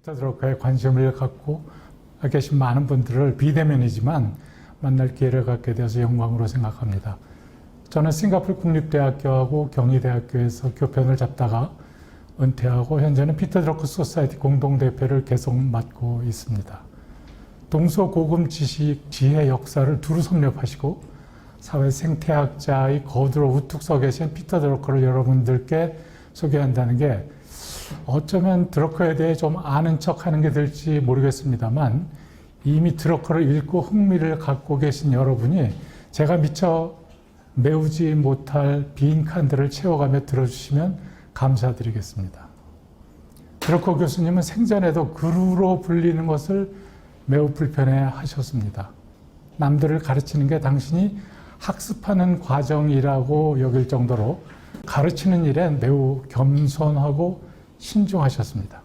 피터 드러커에 관심을 갖고 계신 많은 분들을 비대면이지만 만날 기회를 갖게 되어서 영광으로 생각합니다. 저는 싱가포르 국립대학교하고 경희대학교에서 교편을 잡다가 은퇴하고 현재는 피터 드러커 소사이티 공동대표를 계속 맡고 있습니다. 동서고금 지식, 지혜, 역사를 두루 섭렵하시고 사회 생태학자의 거두로 우뚝 서 계신 피터 드러커를 여러분들께 소개한다는 게 어쩌면 드러커에 대해 좀 아는 척하는 게 될지 모르겠습니다만 이미 드러커를 읽고 흥미를 갖고 계신 여러분이 제가 미처 메우지 못할 빈 칸들을 채워가며 들어주시면 감사드리겠습니다. 드러커 교수님은 생전에도 그루로 불리는 것을 매우 불편해 하셨습니다. 남들을 가르치는 게 당신이 학습하는 과정이라고 여길 정도로 가르치는 일엔 매우 겸손하고 신중하셨습니다.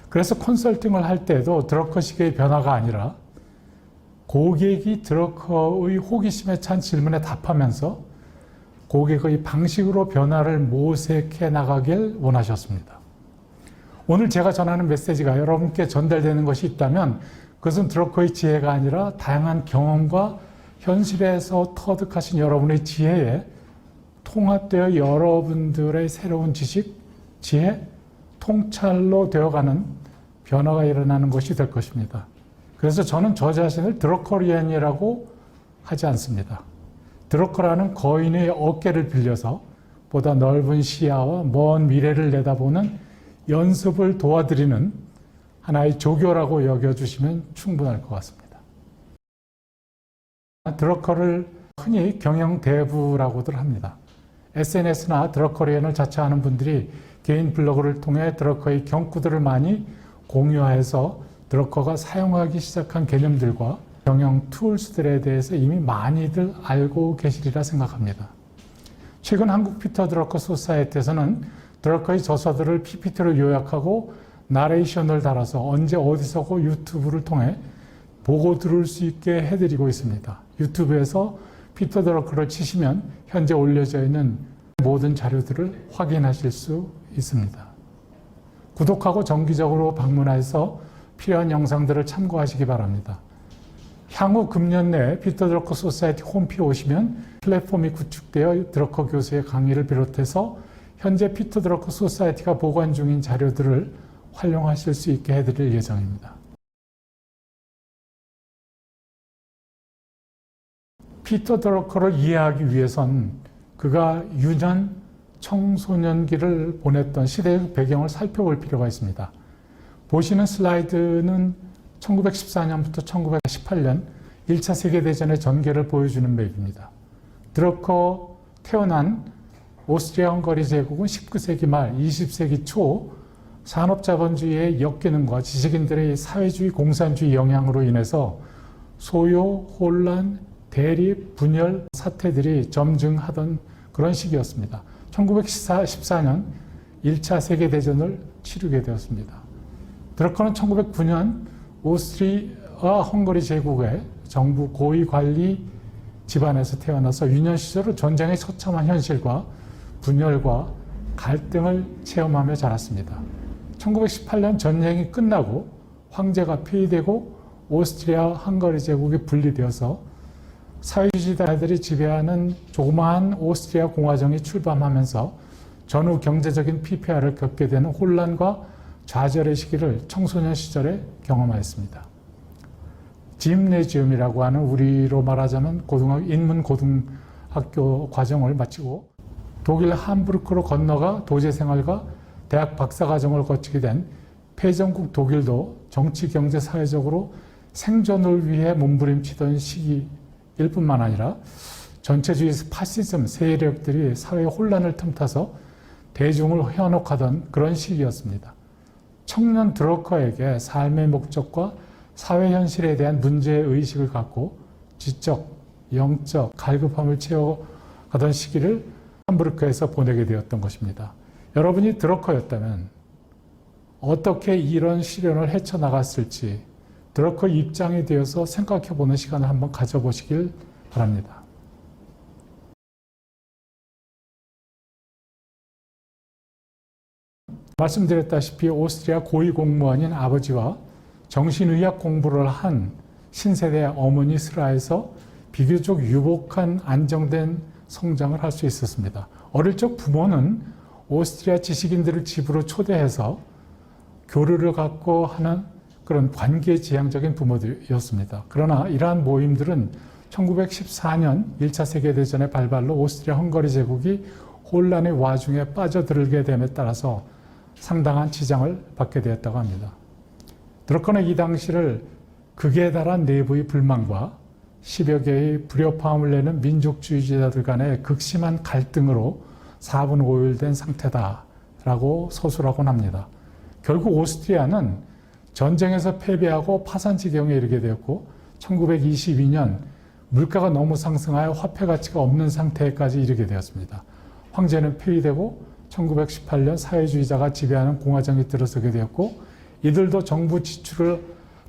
그래서 컨설팅을 할 때도 드러커식의 변화가 아니라 고객이 드러커의 호기심에 찬 질문에 답하면서 고객의 방식으로 변화를 모색해 나가길 원하셨습니다. 오늘 제가 전하는 메시지가 여러분께 전달되는 것이 있다면 그것은 드러커의 지혜가 아니라 다양한 경험과 현실에서 터득하신 여러분의 지혜에 통합되어 여러분들의 새로운 지식, 지혜, 통찰로 되어가는 변화가 일어나는 것이 될 것입니다. 그래서 저는 저 자신을 드러커리안이라고 하지 않습니다. 드러커라는 거인의 어깨를 빌려서 보다 넓은 시야와 먼 미래를 내다보는 연습을 도와드리는 하나의 조교라고 여겨주시면 충분할 것 같습니다. 드러커를 흔히 경영대부라고들 합니다. SNS나 드러커리안을 자처하는 분들이 개인 블로그를 통해 드러커의 경구들을 많이 공유해서 드러커가 사용하기 시작한 개념들과 경영 툴스들에 대해서 이미 많이들 알고 계시리라 생각합니다. 최근 한국 피터 드러커 소사이티에서는 드러커의 저서들을 PPT로 요약하고 나레이션을 달아서 언제 어디서고 유튜브를 통해 보고 들을 수 있게 해드리고 있습니다. 유튜브에서 피터 드러커를 치시면 현재 올려져 있는 모든 자료들을 확인하실 수 있습니다. 구독하고 정기적으로 방문해서 필요한 영상들을 참고하시기 바랍니다. 향후 금년 내에 피터 드러커 소사이티 홈페이지에 오시면 플랫폼이 구축되어 드러커 교수의 강의를 비롯해서 현재 피터 드러커 소사이티가 보관 중인 자료들을 활용하실 수 있게 해드릴 예정입니다. 피터 드러커를 이해하기 위해선 그가 유년, 청소년기를 보냈던 시대의 배경을 살펴볼 필요가 있습니다. 보시는 슬라이드는 1914년부터 1918년 1차 세계대전의 전개를 보여주는 맵입니다. 드러커 태어난 오스트리아 헝가리 제국은 19세기 말 20세기 초 산업자본주의의 역기능과 지식인들의 사회주의 공산주의 영향으로 인해서 소요, 혼란, 대립, 분열 사태들이 점증하던 그런 시기였습니다. 1914년 1차 세계대전을 치르게 되었습니다. 드러커는 1909년 오스트리아 헝가리 제국의 정부 고위 관리 집안에서 태어나서 유년 시절을 전쟁의 처참한 현실과 분열과 갈등을 체험하며 자랐습니다. 1918년 전쟁이 끝나고 황제가 폐위되고 오스트리아 헝가리 제국이 분리되어서 사회주의자들이 지배하는 조그마한 오스트리아 공화정이 출범하면서 전후 경제적인 피폐화를 겪게 되는 혼란과 좌절의 시기를 청소년 시절에 경험하였습니다. 짐네지움이라고 하는 우리로 말하자면 인문고등학교 과정을 마치고 독일 함부르크로 건너가 도제생활과 대학 박사과정을 거치게 된 패전국 독일도 정치, 경제, 사회적으로 생존을 위해 몸부림치던 시기일 뿐만 아니라 전체주의 파시즘 세력들이 사회 혼란을 틈타서 대중을 현혹하던 그런 시기였습니다. 청년 드러커에게 삶의 목적과 사회 현실에 대한 문제의식을 갖고 지적, 영적 갈급함을 채워가던 시기를 함부르크에서 보내게 되었던 것입니다. 여러분이 드러커였다면 어떻게 이런 시련을 헤쳐나갔을지 드러커 입장이 되어서 생각해보는 시간을 한번 가져보시길 바랍니다. 말씀드렸다시피 오스트리아 고위공무원인 아버지와 정신의학 공부를 한 신세대 어머니 슬하에서 비교적 유복한 안정된 성장을 할 수 있었습니다. 어릴 적 부모는 오스트리아 지식인들을 집으로 초대해서 교류를 갖고 하는 그런 관계지향적인 부모들이었습니다. 그러나 이러한 모임들은 1914년 1차 세계대전의 발발로 오스트리아 헝가리 제국이 혼란의 와중에 빠져들게 됨에 따라서 상당한 지장을 받게 되었다고 합니다. 드러커는 이 당시를 극에 달한 내부의 불만과 10여 개의 불협화음을 내는 민족주의자들 간의 극심한 갈등으로 4분 5일된 상태다라고 서술하곤 합니다. 결국 오스트리아는 전쟁에서 패배하고 파산 지경에 이르게 되었고 1922년 물가가 너무 상승하여 화폐 가치가 없는 상태까지 이르게 되었습니다. 황제는 폐위되고 1918년 사회주의자가 지배하는 공화정이 들어서게 되었고 이들도 정부 지출을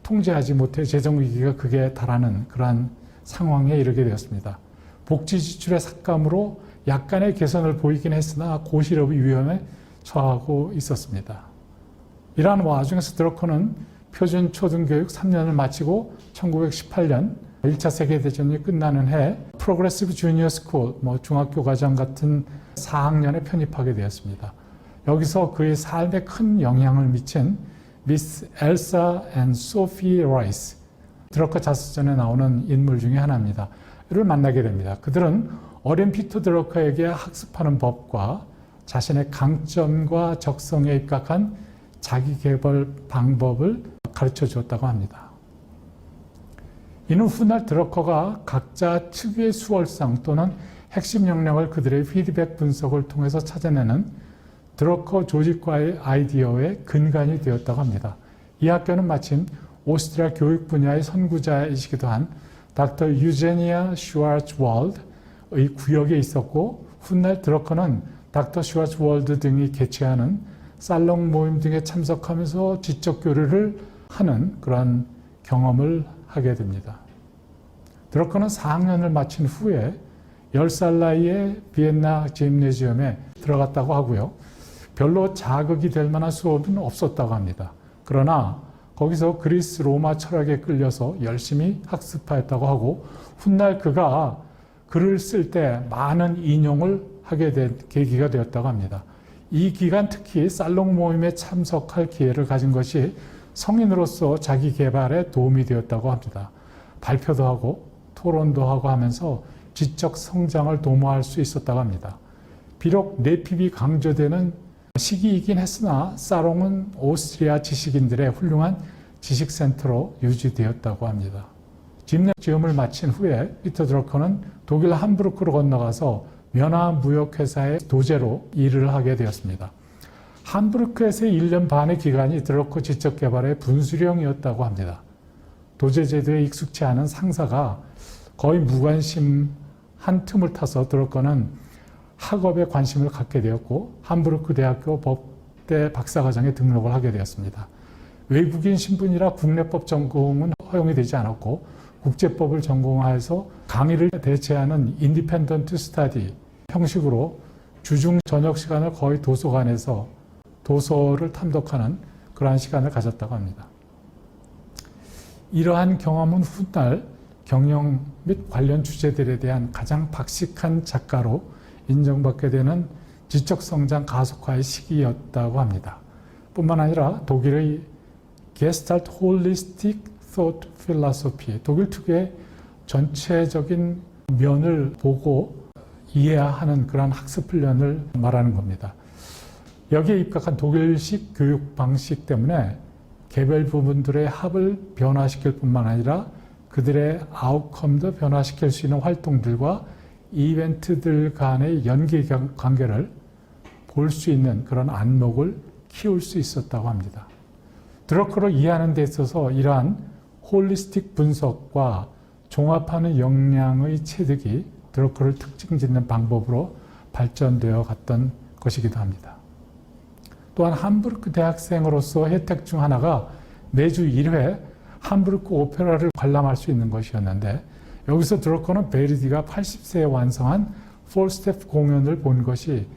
통제하지 못해 재정위기가 극에 달하는 그러한 상황에 이르게 되었습니다. 복지 지출의 삭감으로 약간의 개선을 보이긴 했으나 고실업의 위험에 처하고 있었습니다. 이러한 와중에서 드러커는 표준 초등교육 3년을 마치고 1918년 1차 세계대전이 끝나는 해 프로그레시브 주니어 스쿨, 중학교 과정 같은 4학년에 편입하게 되었습니다. 여기서 그의 삶에 큰 영향을 미친 미스 엘사 앤 소피 라이스, 드러커 자서전에 나오는 인물 중에 하나입니다. 이를 만나게 됩니다. 그들은 어린 피터 드러커에게 학습하는 법과 자신의 강점과 적성에 입각한 자기개발 방법을 가르쳐 주었다고 합니다. 이는 훗날 드러커가 각자 특유의 수월상 또는 핵심 역량을 그들의 피드백 분석을 통해서 찾아내는 드러커 조직과의 아이디어의 근간이 되었다고 합니다. 이 학교는 마침 오스트리아 교육 분야의 선구자이시기도 한 닥터 유제니아 슈와르츠왈드의 구역에 있었고 훗날 드러커는 닥터 슈와르츠왈드 등이 개최하는 살롱 모임 등에 참석하면서 지적 교류를 하는 그러한 경험을 하게 됩니다. 드러커는 4학년을 마친 후에 10살 나이에 비엔나 짐네지엄에 들어갔다고 하고요. 별로 자극이 될 만한 수업은 없었다고 합니다. 그러나 거기서 그리스 로마 철학에 끌려서 열심히 학습하였다고 하고 훗날 그가 글을 쓸 때 많은 인용을 하게 된 계기가 되었다고 합니다. 이 기간 특히 살롱 모임에 참석할 기회를 가진 것이 성인으로서 자기 개발에 도움이 되었다고 합니다. 발표도 하고 토론도 하고 하면서 지적 성장을 도모할 수 있었다고 합니다. 비록 내핍이 강조되는 시기이긴 했으나 살롱은 오스트리아 지식인들의 훌륭한 지식센터로 유지되었다고 합니다. 짐네지엄을 마친 후에 피터 드러커는 독일 함부르크로 건너가서 면화 무역회사의 도제로 일을 하게 되었습니다. 함부르크에서의 1년 반의 기간이 드러커 지적개발의 분수령이었다고 합니다. 도제 제도에 익숙치 않은 상사가 거의 무관심한 틈을 타서 드러커는 학업에 관심을 갖게 되었고 함부르크 대학교 법대 박사과정에 등록을 하게 되었습니다. 외국인 신분이라 국내법 전공은 허용이 되지 않았고 국제법을 전공하여서 강의를 대체하는 인디펜던트 스터디 형식으로 주중 저녁 시간을 거의 도서관에서 도서를 탐독하는 그러한 시간을 가졌다고 합니다. 이러한 경험은 훗날 경영 및 관련 주제들에 대한 가장 박식한 작가로 인정받게 되는 지적성장 가속화의 시기였다고 합니다. 뿐만 아니라 독일의 게스탈트 홀리스틱 thought philosophy, 독일 특유의 전체적인 면을 보고 이해하는 그런 학습 훈련을 말하는 겁니다. 여기에 입각한 독일식 교육 방식 때문에 개별 부분들의 합을 변화시킬 뿐만 아니라 그들의 아웃컴도 변화시킬 수 있는 활동들과 이벤트들 간의 연계 관계를 볼 수 있는 그런 안목을 키울 수 있었다고 합니다. 드러커를 이해하는 데 있어서 이러한 홀리스틱 분석과 종합하는 역량의 체득이 드러커를 특징 짓는 방법으로 발전되어 갔던 것이기도 합니다. 또한 함부르크 대학생으로서 혜택 중 하나가 매주 1회 함부르크 오페라를 관람할 수 있는 것이었는데 여기서 드러커는 베르디가 80세에 완성한 폴스테프 공연을 본 것이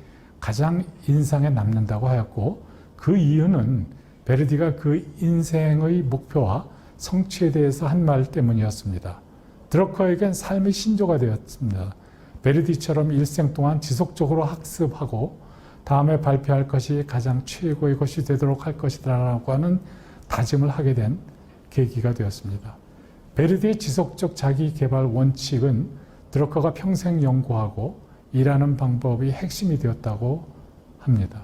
가장 인상에 남는다고 하였고 그 이유는 베르디가 그 인생의 목표와 성취에 대해서 한 말 때문이었습니다. 드러커에겐 삶의 신조가 되었습니다. 베르디처럼 일생 동안 지속적으로 학습하고 다음에 발표할 것이 가장 최고의 것이 되도록 할 것이라고 하는 다짐을 하게 된 계기가 되었습니다. 베르디의 지속적 자기 개발 원칙은 드러커가 평생 연구하고 일하는 방법이 핵심이 되었다고 합니다.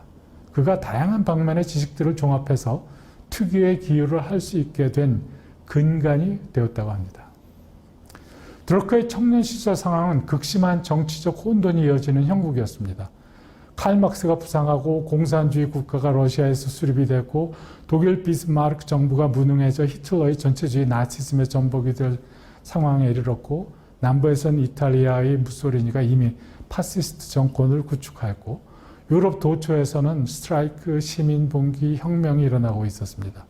그가 다양한 방면의 지식들을 종합해서 특유의 기여를 할 수 있게 된 근간이 되었다고 합니다. 드러커의 청년 시절 상황은 극심한 정치적 혼돈이 이어지는 형국이었습니다. 칼 막스가 부상하고 공산주의 국가가 러시아에서 수립이 됐고 독일 비스마르크 정부가 무능해져 히틀러의 전체주의 나치즘의 전복이 될 상황에 이르렀고 남부에선 이탈리아의 무소리니가 이미 파시스트 정권을 구축하였고 유럽 도처에서는 스트라이크, 시민봉기, 혁명이 일어나고 있었습니다.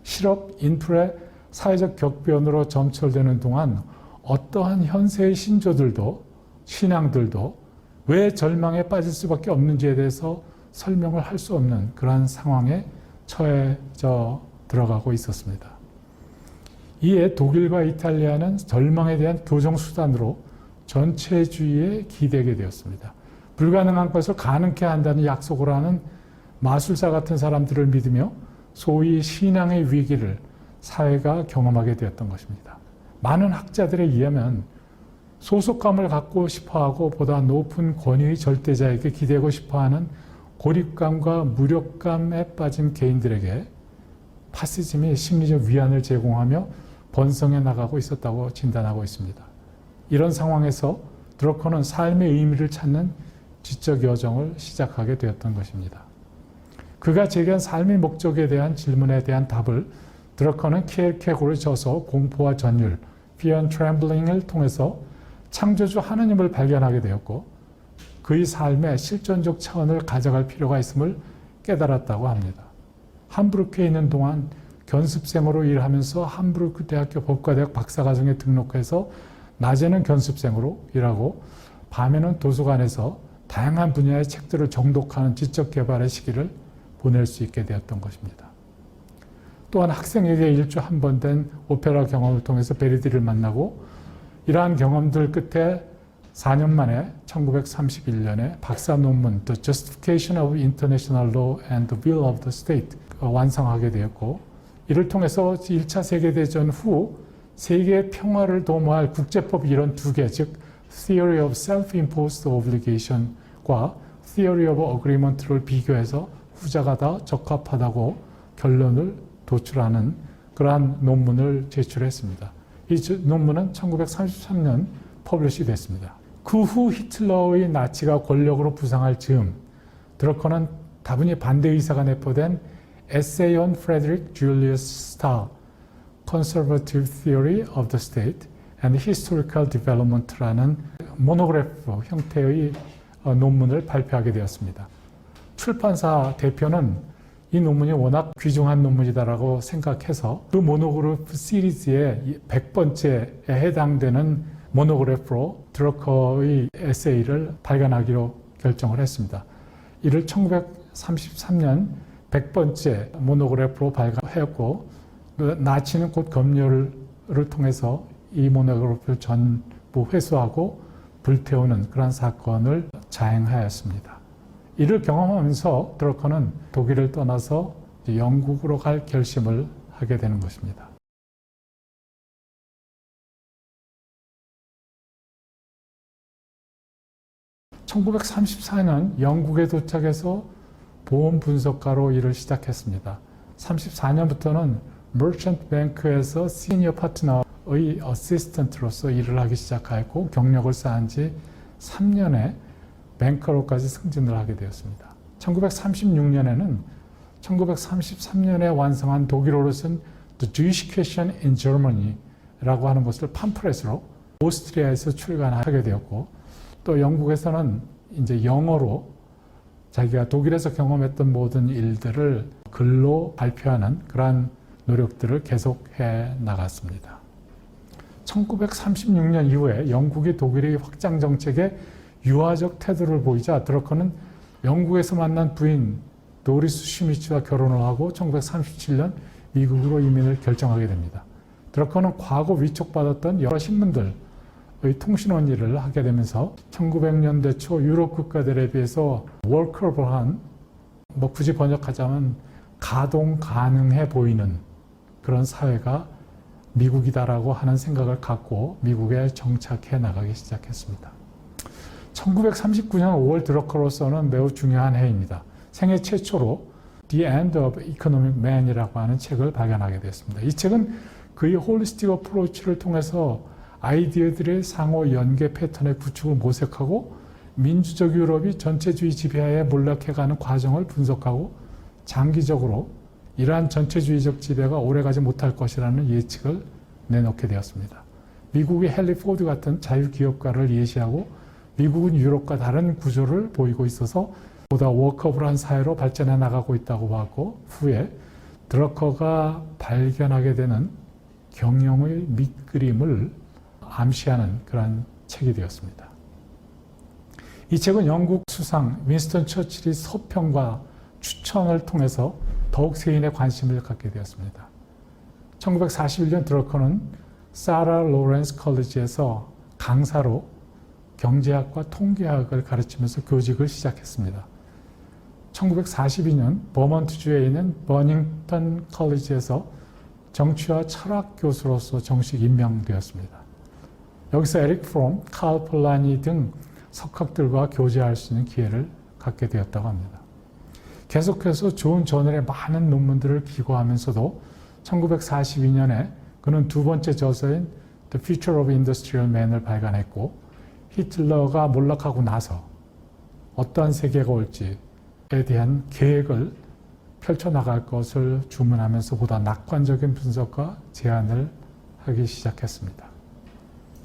실업, 인플레, 사회적 격변으로 점철되는 동안 어떠한 현세의 신조들도 신앙들도 왜 절망에 빠질 수밖에 없는지에 대해서 설명을 할 수 없는 그러한 상황에 처해져 들어가고 있었습니다. 이에 독일과 이탈리아는 절망에 대한 교정수단으로 전체주의에 기대게 되었습니다. 불가능한 것을 가능케 한다는 약속을 하는 마술사 같은 사람들을 믿으며 소위 신앙의 위기를 사회가 경험하게 되었던 것입니다. 많은 학자들에 의하면 소속감을 갖고 싶어하고 보다 높은 권위의 절대자에게 기대고 싶어하는 고립감과 무력감에 빠진 개인들에게 파시즘이 심리적 위안을 제공하며 번성해 나가고 있었다고 진단하고 있습니다. 이런 상황에서 드러커는 삶의 의미를 찾는 지적 여정을 시작하게 되었던 것입니다. 그가 제기한 삶의 목적에 대한 질문에 대한 답을 드러커는 키엘케고르에 져서 공포와 전율, Fear and Trembling을 통해서 창조주 하느님을 발견하게 되었고 그의 삶의 실존적 차원을 가져갈 필요가 있음을 깨달았다고 합니다. 함부르크에 있는 동안 견습생으로 일하면서 함부르크 대학교 법과대학 박사과정에 등록해서 낮에는 견습생으로 일하고 밤에는 도서관에서 다양한 분야의 책들을 정독하는 지적 개발의 시기를 보낼 수 있게 되었던 것입니다. 또한 학생에게 일주 한 번 된 오페라 경험을 통해서 베르디를 만나고 이러한 경험들 끝에 4년 만에 1931년에 박사 논문 The Justification of International Law and the Will of the State 완성하게 되었고 이를 통해서 1차 세계대전 후 세계 평화를 도모할 국제법 이론 2개 즉 Theory of Self-Imposed Obligation과 Theory of Agreement를 비교해서 후자가 더 적합하다고 결론을 도출하는 그러한 논문을 제출했습니다. 이 논문은 1933년 퍼블리시 됐습니다. 그 후 히틀러의 나치가 권력으로 부상할 즈음 드러커는 다분히 반대 의사가 내포된 Essay on Frederick Julius Stahl, Conservative Theory of the State and Historical Development라는 모노그래프 형태의 논문을 발표하게 되었습니다. 출판사 대표는 이 논문이 워낙 귀중한 논문이다라고 생각해서 그 모노그래프 시리즈의 100번째에 해당되는 모노그래프로 드러커의 에세이를 발간하기로 결정을 했습니다. 이를 1933년 100번째 모노그래프로 발간하였고 나치는 곧 검열을 통해서 이 모노그래프를 전부 회수하고 불태우는 그런 사건을 자행하였습니다. 이를 경험하면서 드러커는 독일을 떠나서 영국으로 갈 결심을 하게 되는 것입니다. (1934년) 영국에 도착해서 보험 분석가로 일을 시작했습니다. 34년부터는 머천트 뱅크에서 시니어 파트너의 어시스턴트로서 일을 하기 시작하였고 경력을 쌓은 지 3년에 뱅커로까지 승진을 하게 되었습니다. 1936년에는 1933년에 완성한 독일어로 쓴 The Jewish Question in Germany라고 하는 것을 팜프렛으로 오스트리아에서 출간하게 되었고 또 영국에서는 이제 영어로 자기가 독일에서 경험했던 모든 일들을 글로 발표하는 그러한 노력들을 계속해 나갔습니다. 1936년 이후에 영국이 독일의 확장 정책에 유화적 태도를 보이자 드러커는 영국에서 만난 부인 도리스 슈미츠와 결혼을 하고 1937년 미국으로 이민을 결정하게 됩니다. 드러커는 과거 위촉받았던 여러 신문들의 통신원 일을 하게 되면서 1900년대 초 유럽 국가들에 비해서 워커블한, 굳이 번역하자면 가동 가능해 보이는 그런 사회가 미국이다라고 하는 생각을 갖고 미국에 정착해 나가기 시작했습니다. 1939년 5월 드러커로서는 매우 중요한 해입니다. 생애 최초로 The End of Economic Man이라고 하는 책을 발견하게 됐습니다. 이 책은 그의 홀리스틱 어프로치를 통해서 아이디어들의 상호 연계 패턴의 구축을 모색하고 민주적 유럽이 전체주의 지배하에 몰락해가는 과정을 분석하고 장기적으로 이러한 전체주의적 지배가 오래가지 못할 것이라는 예측을 내놓게 되었습니다. 미국의 헨리 포드 같은 자유기업가를 예시하고 미국은 유럽과 다른 구조를 보이고 있어서 보다 워커블한 사회로 발전해 나가고 있다고 봤고, 후에 드러커가 발견하게 되는 경영의 밑그림을 암시하는 그런 책이 되었습니다. 이 책은 영국 수상 윈스턴 처칠의 서평과 추천을 통해서 더욱 세인의 관심을 갖게 되었습니다. 1941년 드러커는 사라 로렌스 컬리지에서 강사로 경제학과 통계학을 가르치면서 교직을 시작했습니다. 1942년 버먼트주에 있는 버닝턴 컬리지에서 정치와 철학 교수로서 정식 임명되었습니다. 여기서 에릭 프롬, 칼 폴라니 등 석학들과 교제할 수 있는 기회를 갖게 되었다고 합니다. 계속해서 좋은 저널에 많은 논문들을 기고하면서도 1942년에 그는 두 번째 저서인 The Future of Industrial Man을 발간했고, 히틀러가 몰락하고 나서 어떠한 세계가 올지에 대한 계획을 펼쳐나갈 것을 주문하면서 보다 낙관적인 분석과 제안을 하기 시작했습니다.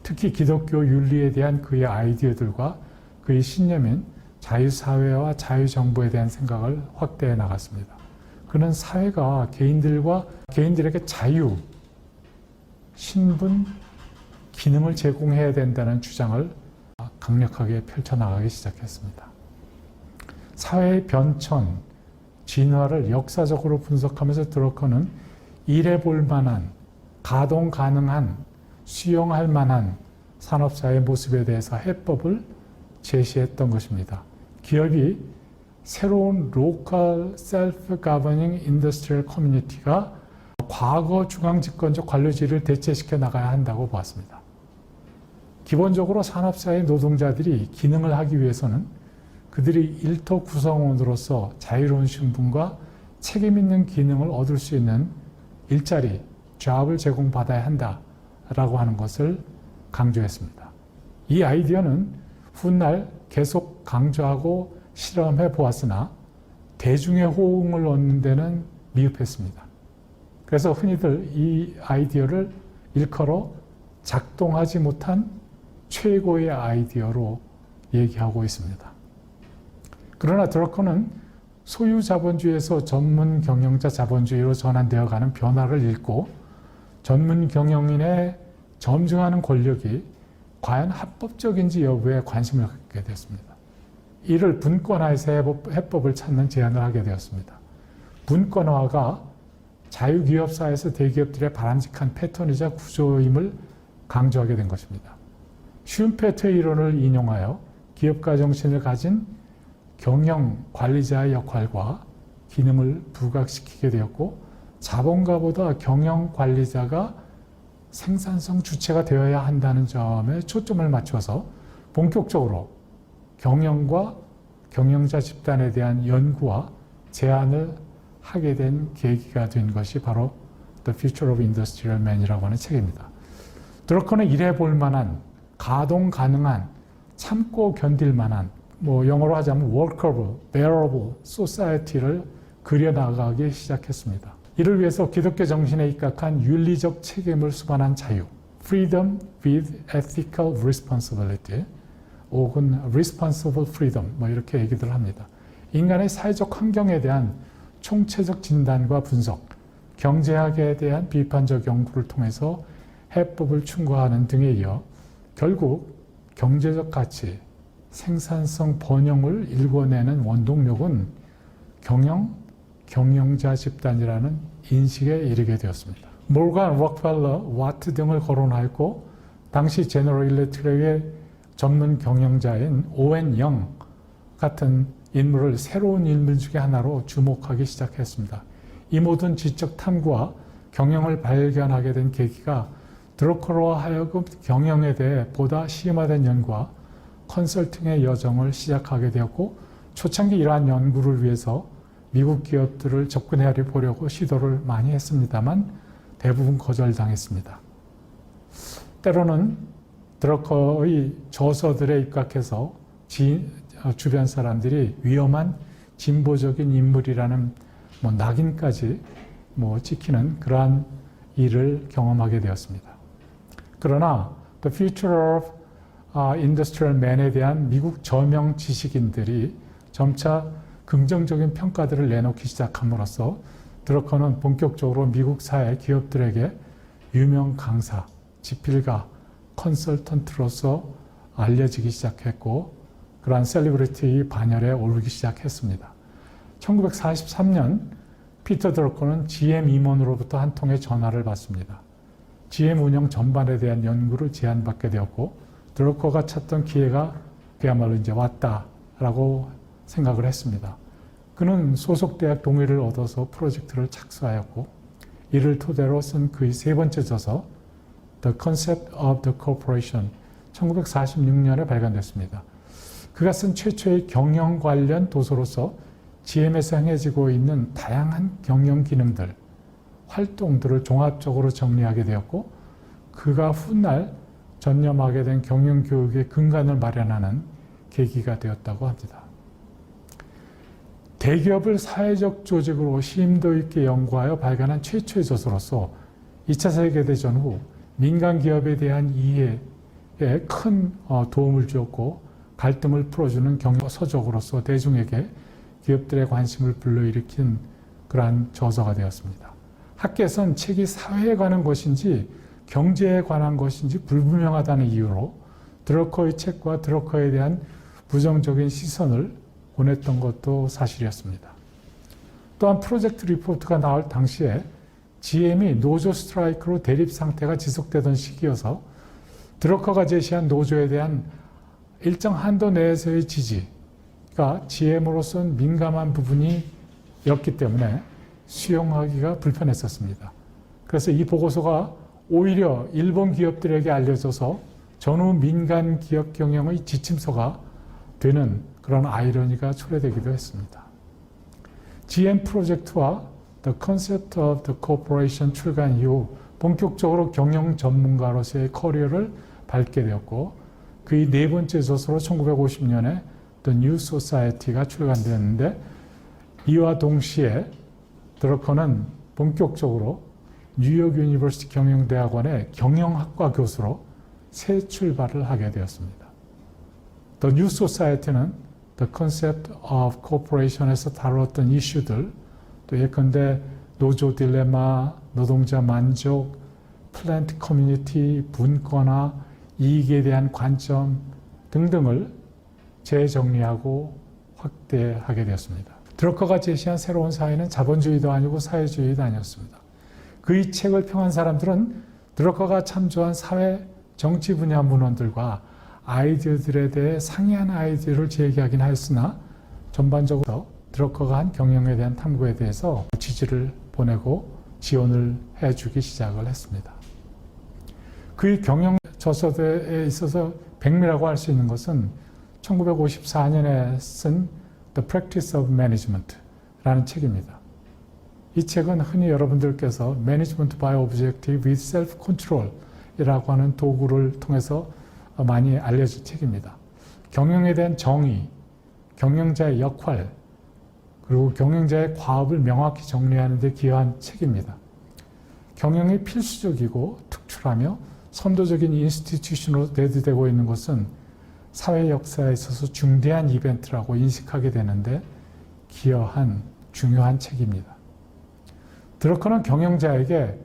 특히 기독교 윤리에 대한 그의 아이디어들과 그의 신념인 자유사회와 자유정부에 대한 생각을 확대해 나갔습니다. 그는 사회가 개인들에게 자유, 신분, 기능을 제공해야 된다는 주장을 강력하게 펼쳐나가기 시작했습니다. 사회의 변천, 진화를 역사적으로 분석하면서 드러커는 일해볼 만한, 가동 가능한, 수용할 만한 산업사회의 모습에 대해서 해법을 제시했던 것입니다. 기업이 새로운 로컬 셀프 가버닝 인더스트리얼 커뮤니티가 과거 중앙집권적 관료제를 대체시켜 나가야 한다고 보았습니다. 기본적으로 산업사회 노동자들이 기능을 하기 위해서는 그들이 일터 구성원으로서 자유로운 신분과 책임 있는 기능을 얻을 수 있는 일자리, 잡을 제공받아야 한다라고 하는 것을 강조했습니다. 이 아이디어는 훗날 계속 강조하고 실험해 보았으나 대중의 호응을 얻는 데는 미흡했습니다. 그래서 흔히들 이 아이디어를 일컬어 작동하지 못한 최고의 아이디어로 얘기하고 있습니다. 그러나 드러커는 소유 자본주의에서 전문 경영자 자본주의로 전환되어 가는 변화를 읽고 전문 경영인의 점증하는 권력이 과연 합법적인지 여부에 관심을 갖게 되었습니다. 이를 분권화해서 해법을 찾는 제안을 하게 되었습니다. 분권화가 자유기업사에서 대기업들의 바람직한 패턴이자 구조임을 강조하게 된 것입니다. 슈페트의 이론을 인용하여 기업가 정신을 가진 경영 관리자의 역할과 기능을 부각시키게 되었고, 자본가보다 경영 관리자가 생산성 주체가 되어야 한다는 점에 초점을 맞춰서 본격적으로 경영과 경영자 집단에 대한 연구와 제안을 하게 된 계기가 된 것이 바로 The Future of Industrial Man이라고 하는 책입니다. 드러커는 일해볼 만한, 가동 가능한, 참고 견딜 만한, 영어로 하자면 workable, bearable society를 그려나가기 시작했습니다. 이를 위해서 기독교 정신에 입각한 윤리적 책임을 수반한 자유, freedom with ethical responsibility, 혹은 responsible freedom, 이렇게 얘기들 합니다. 인간의 사회적 환경에 대한 총체적 진단과 분석, 경제학에 대한 비판적 연구를 통해서 해법을 충고하는 등에 이어 결국 경제적 가치, 생산성 번영을 일궈내는 원동력은 경영, 경영자 집단이라는 인식에 이르게 되었습니다. 모건, 록펠러, 와트 등을 거론하였고 당시 제너럴 일렉트릭의 전문 경영자인 오웬 영 같은 인물을 새로운 인물 중에 하나로 주목하기 시작했습니다. 이 모든 지적 탐구와 경영을 발견하게 된 계기가 드러커로 하여금 경영에 대해 보다 심화된 연구와 컨설팅의 여정을 시작하게 되었고 초창기 이러한 연구를 위해서 미국 기업들을 접근해 보려고 시도를 많이 했습니다만 대부분 거절당했습니다. 때로는 드러커의 저서들에 입각해서 주변 사람들이 위험한 진보적인 인물이라는 낙인까지 찍히는 그러한 일을 경험하게 되었습니다. 그러나 The Future of Industrial Man에 대한 미국 저명 지식인들이 점차 긍정적인 평가들을 내놓기 시작함으로써 드러커는 본격적으로 미국 사회 기업들에게 유명 강사, 지필가, 컨설턴트로서 알려지기 시작했고 그러한 셀리브리티 반열에 오르기 시작했습니다. 1943년 피터 드러커는 GM 임원으로부터 한 통의 전화를 받습니다. GM 운영 전반에 대한 연구를 제안받게 되었고 드러커가 찾던 기회가 그야말로 이제 왔다라고 생각을 했습니다. 그는 소속 대학 동의를 얻어서 프로젝트를 착수하였고 이를 토대로 쓴 그의 세 번째 저서 The Concept of the Corporation 1946년에 발간됐습니다. 그가 쓴 최초의 경영 관련 도서로서 GM에서 행해지고 있는 다양한 경영 기능들, 활동들을 종합적으로 정리하게 되었고 그가 훗날 전념하게 된 경영 교육의 근간을 마련하는 계기가 되었다고 합니다. 대기업을 사회적 조직으로 심도 있게 연구하여 발간한 최초의 저서로서 2차 세계대전 후 민간 기업에 대한 이해에 큰 도움을 주었고 갈등을 풀어주는 경영 서적으로서 대중에게 기업들의 관심을 불러일으킨 그러한 저서가 되었습니다. 학계에선 책이 사회에 관한 것인지 경제에 관한 것인지 불분명하다는 이유로 드러커의 책과 드러커에 대한 부정적인 시선을 보냈던 것도 사실이었습니다. 또한 프로젝트 리포트가 나올 당시에 GM이 노조 스트라이크로 대립 상태가 지속되던 시기여서 드러커가 제시한 노조에 대한 일정 한도 내에서의 지지가 GM으로서는 민감한 부분이었기 때문에 수용하기가 불편했었습니다. 그래서 이 보고서가 오히려 일본 기업들에게 알려져서 전후 민간 기업 경영의 지침서가 되는 그런 아이러니가 초래되기도 했습니다. GM 프로젝트와 The Concept of the Corporation 출간 이후 본격적으로 경영 전문가로서의 커리어를 밟게 되었고 그의 네 번째 저서로 1950년에 The New Society가 출간되었는데 이와 동시에 드러커는 본격적으로 뉴욕 유니버시티 경영대학원의 경영학과 교수로 새 출발을 하게 되었습니다. The New Society는 The Concept of Corporation에서 다루었던 이슈들, 또 예컨대 노조 딜레마, 노동자 만족, 플랜트 커뮤니티, 분권화, 이익에 대한 관점 등등을 재정리하고 확대하게 되었습니다. 드러커가 제시한 새로운 사회는 자본주의도 아니고 사회주의도 아니었습니다. 그의 책을 평한 사람들은 드러커가 참조한 사회, 정치 분야 문헌들과 아이디어들에 대해 상이한 아이디어를 제기하긴 하였으나 전반적으로 드러커가 한 경영에 대한 탐구에 대해서 지지를 보내고 지원을 해주기 시작을 했습니다. 그의 경영 저서에 있어서 백미라고 할 수 있는 것은 1954년에 쓴 The Practice of Management라는 책입니다. 이 책은 흔히 여러분들께서 Management by Objective with Self-Control 이라고 하는 도구를 통해서 많이 알려진 책입니다. 경영에 대한 정의, 경영자의 역할, 그리고 경영자의 과업을 명확히 정리하는 데 기여한 책입니다. 경영이 필수적이고 특출하며 선도적인 인스티튜션으로 대두되고 있는 것은 사회 역사에 있어서 중대한 이벤트라고 인식하게 되는데 기여한 중요한 책입니다. 드러커는 경영자에게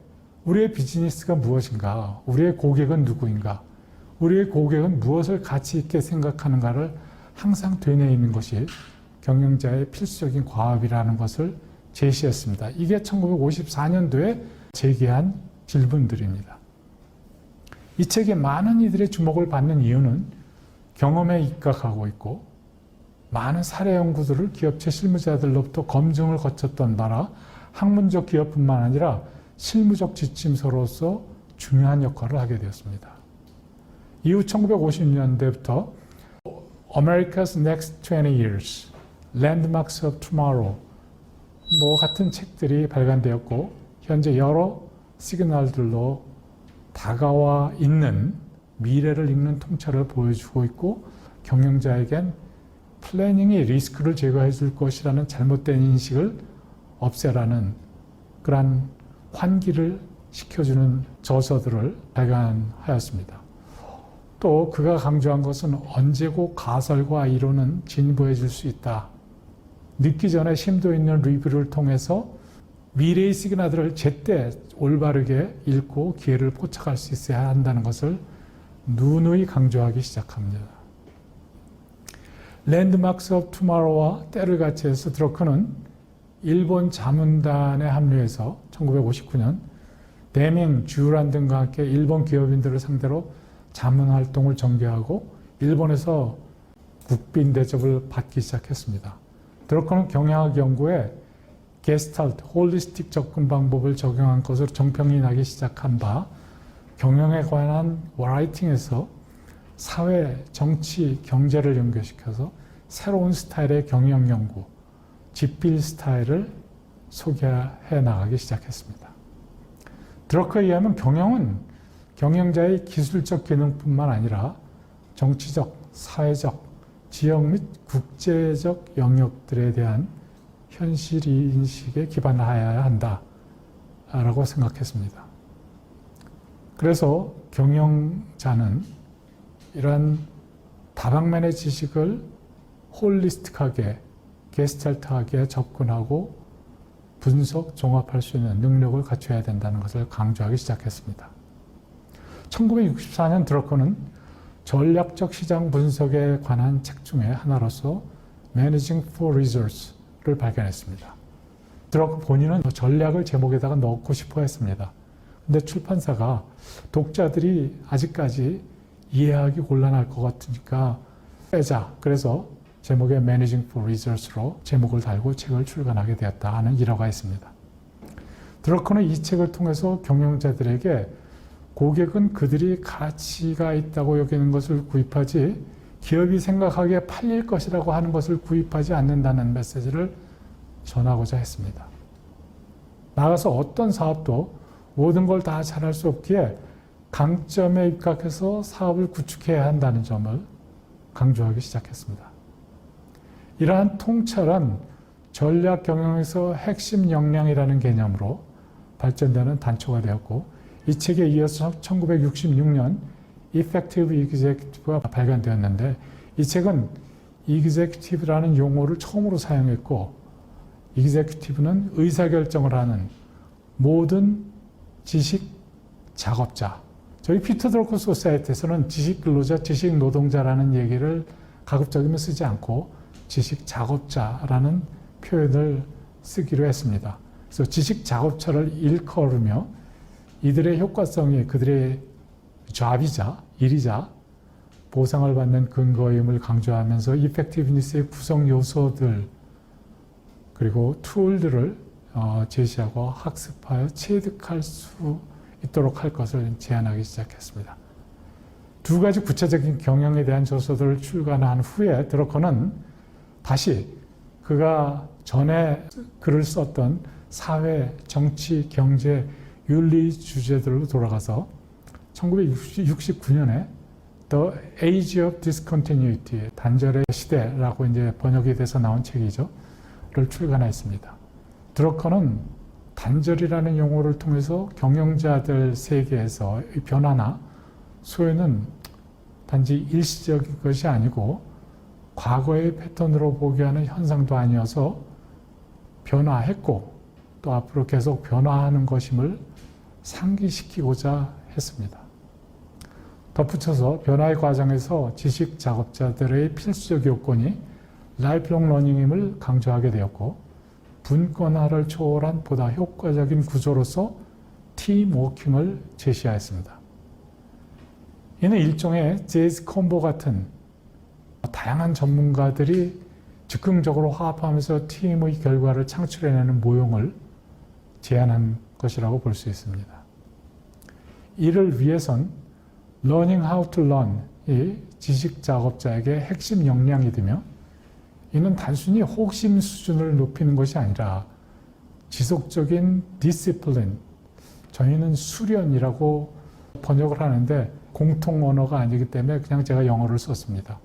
우리의 비즈니스가 무엇인가, 우리의 고객은 누구인가, 우리의 고객은 무엇을 가치 있게 생각하는가를 항상 되뇌이는 것이 경영자의 필수적인 과업이라는 것을 제시했습니다. 이게 1954년도에 제기한 질문들입니다. 이 책이 많은 이들의 주목을 받는 이유는 경험에 입각하고 있고 많은 사례 연구들을 기업체 실무자들로부터 검증을 거쳤던 바라 학문적 기업뿐만 아니라 실무적 지침서로서 중요한 역할을 하게 되었습니다. 이후 1950년대부터 America's Next 20 Years, Landmarks of Tomorrow 같은 책들이 발간되었고 현재 여러 시그널들로 다가와 있는 미래를 읽는 통찰을 보여주고 있고 경영자에겐 플래닝이 리스크를 제거해 줄 것이라는 잘못된 인식을 없애라는 그러한 환기를 시켜주는 저서들을 발간하였습니다. 또 그가 강조한 것은 언제고 가설과 이론은 진보해 줄 수 있다. 늦기 전에 심도 있는 리뷰를 통해서 미래의 시그널들을 제때 올바르게 읽고 기회를 포착할 수 있어야 한다는 것을 누누이 강조하기 시작합니다. 랜드마크스 오브 투마로우와 때를 같이 해서 드러크는 일본 자문단에 합류해서 1959년 데밍, 주란 등과 함께 일본 기업인들을 상대로 자문 활동을 전개하고 일본에서 국빈 대접을 받기 시작했습니다. 드러크는 경영학 연구에 게스탈트, 홀리스틱 접근 방법을 적용한 것으로 정평이 나기 시작한 바 경영에 관한 라이팅에서 사회, 정치, 경제를 연결시켜서 새로운 스타일의 경영 연구, 집필 스타일을 소개해 나가기 시작했습니다. 드러크에 의하면 경영은 경영자의 기술적 기능뿐만 아니라 정치적, 사회적, 지역 및 국제적 영역들에 대한 현실 인식에 기반하여야 한다라고 생각했습니다. 그래서 경영자는 이러한 다방면의 지식을 홀리스틱하게, 게스탈트하게 접근하고 분석, 종합할 수 있는 능력을 갖춰야 된다는 것을 강조하기 시작했습니다. 1964년 드러커는 전략적 시장 분석에 관한 책 중에 하나로서 Managing for Results를 발견했습니다. 드러커 본인은 전략을 제목에다가 넣고 싶어 했습니다. 근데 출판사가 독자들이 아직까지 이해하기 곤란할 것 같으니까 빼자. 그래서 제목에 Managing for Results로 제목을 달고 책을 출간하게 되었다 하는 일화가 있습니다. 드러커는 이 책을 통해서 경영자들에게 고객은 그들이 가치가 있다고 여기는 것을 구입하지 기업이 생각하기에 팔릴 것이라고 하는 것을 구입하지 않는다는 메시지를 전하고자 했습니다. 나아가서 어떤 사업도 모든 걸 다 잘할 수 없기에 강점에 입각해서 사업을 구축해야 한다는 점을 강조하기 시작했습니다. 이러한 통찰은 전략 경영에서 핵심 역량이라는 개념으로 발전되는 단초가 되었고 이 책에 이어서 1966년 Effective Executive가 발간되었는데 이 책은 Executive라는 용어를 처음으로 사용했고 Executive는 의사결정을 하는 모든 지식 작업자. 저희 피터 드러커 소사이티에서는 지식 근로자, 지식 노동자라는 얘기를 가급적이면 쓰지 않고 지식 작업자라는 표현을 쓰기로 했습니다. 그래서 지식 작업자를 일컬으며 이들의 효과성이 그들의 잡이자, 일이자 보상을 받는 근거임을 강조하면서 이펙티브니스의 구성 요소들 그리고 툴들을 제시하고 학습하여 체득할 수 있도록 할 것을 제안하기 시작했습니다. 두 가지 구체적인 경영에 대한 저서들을 출간한 후에 드러커는 다시 그가 전에 글을 썼던 사회, 정치, 경제, 윤리 주제들로 돌아가서 1969년에 The Age of Discontinuity, 단절의 시대라고 이제 번역이 돼서 나온 책이죠. 를 출간했습니다. 드러커는 단절이라는 용어를 통해서 경영자들 세계에서 변화나 소요는 단지 일시적인 것이 아니고 과거의 패턴으로 보게 하는 현상도 아니어서 변화했고 또 앞으로 계속 변화하는 것임을 상기시키고자 했습니다. 덧붙여서 변화의 과정에서 지식 작업자들의 필수적 요건이 라이프롱 러닝임을 강조하게 되었고 분권화를 초월한 보다 효과적인 구조로서 팀워킹을 제시하였습니다. 이는 일종의 재즈 콤보 같은 다양한 전문가들이 즉흥적으로 화합하면서 팀의 결과를 창출해내는 모형을 제안한 것이라고 볼 수 있습니다. 이를 위해선 Learning How to Learn이 지식 작업자에게 핵심 역량이 되며 이는 단순히 호기심 수준을 높이는 것이 아니라 지속적인 디시플린, 저희는 수련이라고 번역을 하는데 공통 언어가 아니기 때문에 그냥 제가 영어를 썼습니다.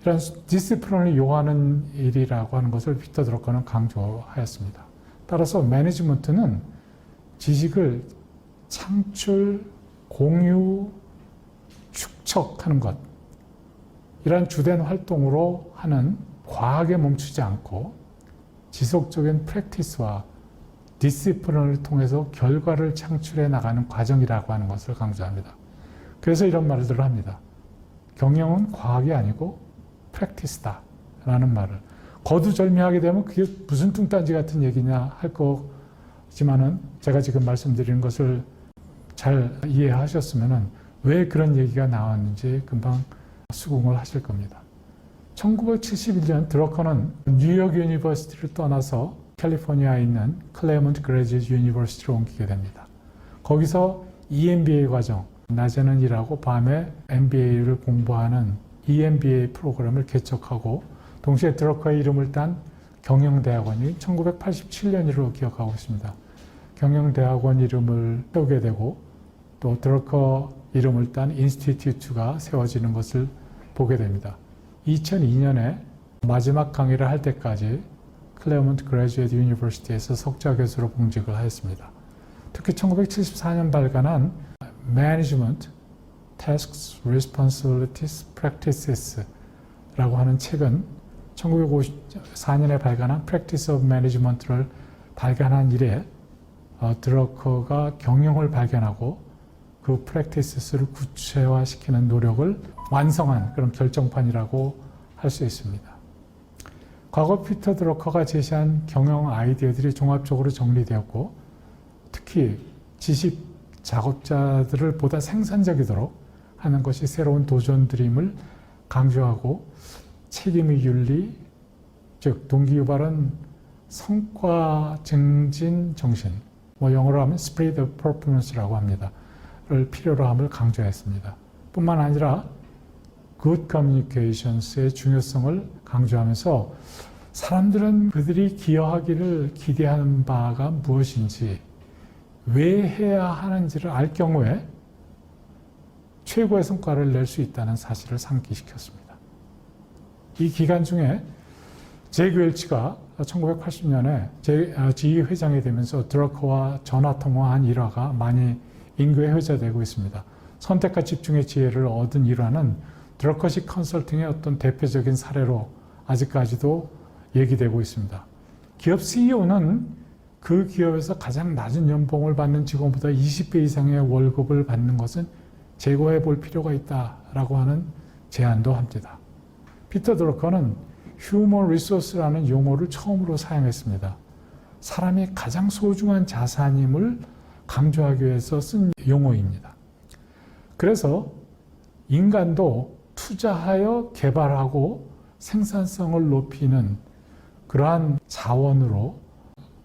이런 디시플린을 요하는 일이라고 하는 것을 피터 드러커는 강조하였습니다. 따라서 매니지먼트는 지식을 창출, 공유, 축적하는 것, 이러한 주된 활동으로 하는 과학에 멈추지 않고 지속적인 프랙티스와 디시플린을 통해서 결과를 창출해 나가는 과정이라고 하는 것을 강조합니다. 그래서 이런 말들을 합니다. 경영은 과학이 아니고 프랙티스다 라는 말을 거두절미하게 되면 그게 무슨 뚱딴지 같은 얘기냐 할 거지만은 제가 지금 말씀드리는 것을 잘 이해하셨으면은 왜 그런 얘기가 나왔는지 금방 수긍을 하실 겁니다. 1971년 드러커는 뉴욕 유니버시티를 떠나서 캘리포니아에 있는 클레먼트 그래지트 유니버시티로 옮기게 됩니다. 거기서 EMBA 과정, 낮에는 일하고 밤에 MBA를 공부하는 EMBA 프로그램을 개척하고 동시에 드러커의 이름을 딴 경영대학원이 1987년으로 기억하고 있습니다. 경영대학원 이름을 세우게 되고 또 드러커 이름을 딴 인스티튜트가 세워지는 것을 보게 됩니다. 2002년에 마지막 강의를 할 때까지 클레먼트 그래지트 유니버시티에서 석좌 교수로 봉직을 하였습니다. 특히 1974년 발간한 Management, Tasks, Responsibilities, Practices 라고 하는 책은 1954년에 발간한 Practice of Management를 발간한 이래 드러커가 경영을 발견하고 그 practices를 구체화시키는 노력을 완성한 그런 결정판이라고 할 수 있습니다. 과거 피터 드러커가 제시한 경영 아이디어들이 종합적으로 정리되었고 특히 지식 작업자들을 보다 생산적이도록 하는 것이 새로운 도전들임을 강조하고 책임의 윤리, 즉 동기유발은 성과 증진 정신, 영어로 하면 Spirit of Performance라고 합니다. 를 필요로 함을 강조했습니다. 뿐만 아니라 Good Communications의 중요성을 강조하면서 사람들은 그들이 기여하기를 기대하는 바가 무엇인지 왜 해야 하는지를 알 경우에 최고의 성과를 낼 수 있다는 사실을 상기시켰습니다. 이 기간 중에 제이크 웰치가 1980년에 제2회장이 되면서 드러커와 전화통화한 일화가 많이 인구에 회자되고 있습니다. 선택과 집중의 지혜를 얻은 일화는 드러커식 컨설팅의 어떤 대표적인 사례로 아직까지도 얘기되고 있습니다. 기업 CEO는 그 기업에서 가장 낮은 연봉을 받는 직원보다 20배 이상의 월급을 받는 것은 제고해 볼 필요가 있다라고 하는 제안도 합니다. 피터 드러커는 휴먼 리소스라는 용어를 처음으로 사용했습니다. 사람이 가장 소중한 자산임을 강조하기 위해서 쓴 용어입니다. 그래서 인간도 투자하여 개발하고 생산성을 높이는 그러한 자원으로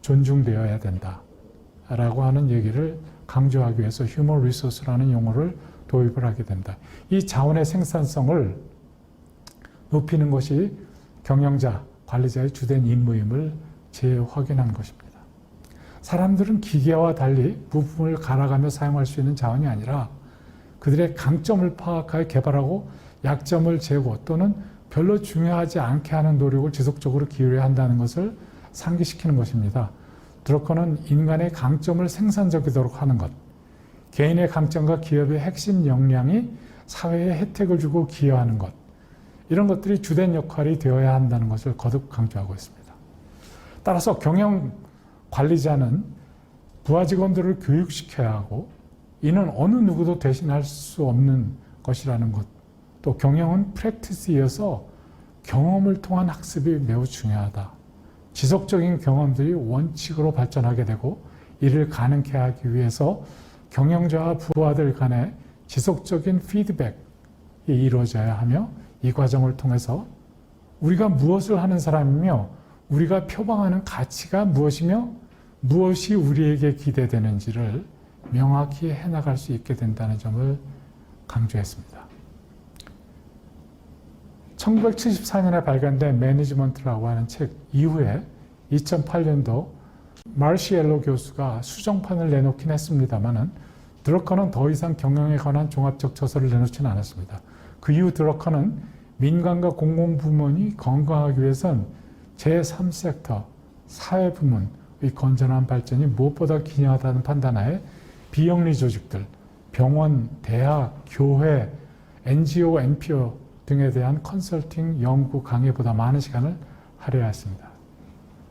존중되어야 된다라고 하는 얘기를 강조하기 위해서 휴먼 리소스라는 용어를 도입을 하게 된다. 이 자원의 생산성을 높이는 것이 경영자, 관리자의 주된 임무임을 재확인한 것입니다. 사람들은 기계와 달리 부품을 갈아가며 사용할 수 있는 자원이 아니라 그들의 강점을 파악하여 개발하고 약점을 제고 또는 별로 중요하지 않게 하는 노력을 지속적으로 기울여야 한다는 것을 상기시키는 것입니다. 드러커는 인간의 강점을 생산적이도록 하는 것, 개인의 강점과 기업의 핵심 역량이 사회에 혜택을 주고 기여하는 것, 이런 것들이 주된 역할이 되어야 한다는 것을 거듭 강조하고 있습니다. 따라서 경영 관리자는 부하 직원들을 교육시켜야 하고 이는 어느 누구도 대신할 수 없는 것이라는 것, 또 경영은 프랙티스이어서 경험을 통한 학습이 매우 중요하다. 지속적인 경험들이 원칙으로 발전하게 되고 이를 가능케 하기 위해서 경영자와 부하들 간의 지속적인 피드백이 이루어져야 하며 이 과정을 통해서 우리가 무엇을 하는 사람이며 우리가 표방하는 가치가 무엇이며 무엇이 우리에게 기대되는지를 명확히 해나갈 수 있게 된다는 점을 강조했습니다. 1974년에 발간된 매니지먼트라고 하는 책 이후에 2008년도 마르시엘로 교수가 수정판을 내놓긴 했습니다만은 드러커는 더 이상 경영에 관한 종합적 저서를 내놓지는 않았습니다. 그 이후 드러커는 민간과 공공부문이 건강하기 위해선 제3섹터, 사회부문의 건전한 발전이 무엇보다 기여하다는 판단하에 비영리 조직들, 병원, 대학, 교회, NGO, NPO 등에 대한 컨설팅, 연구, 강의보다 많은 시간을 할애했습니다.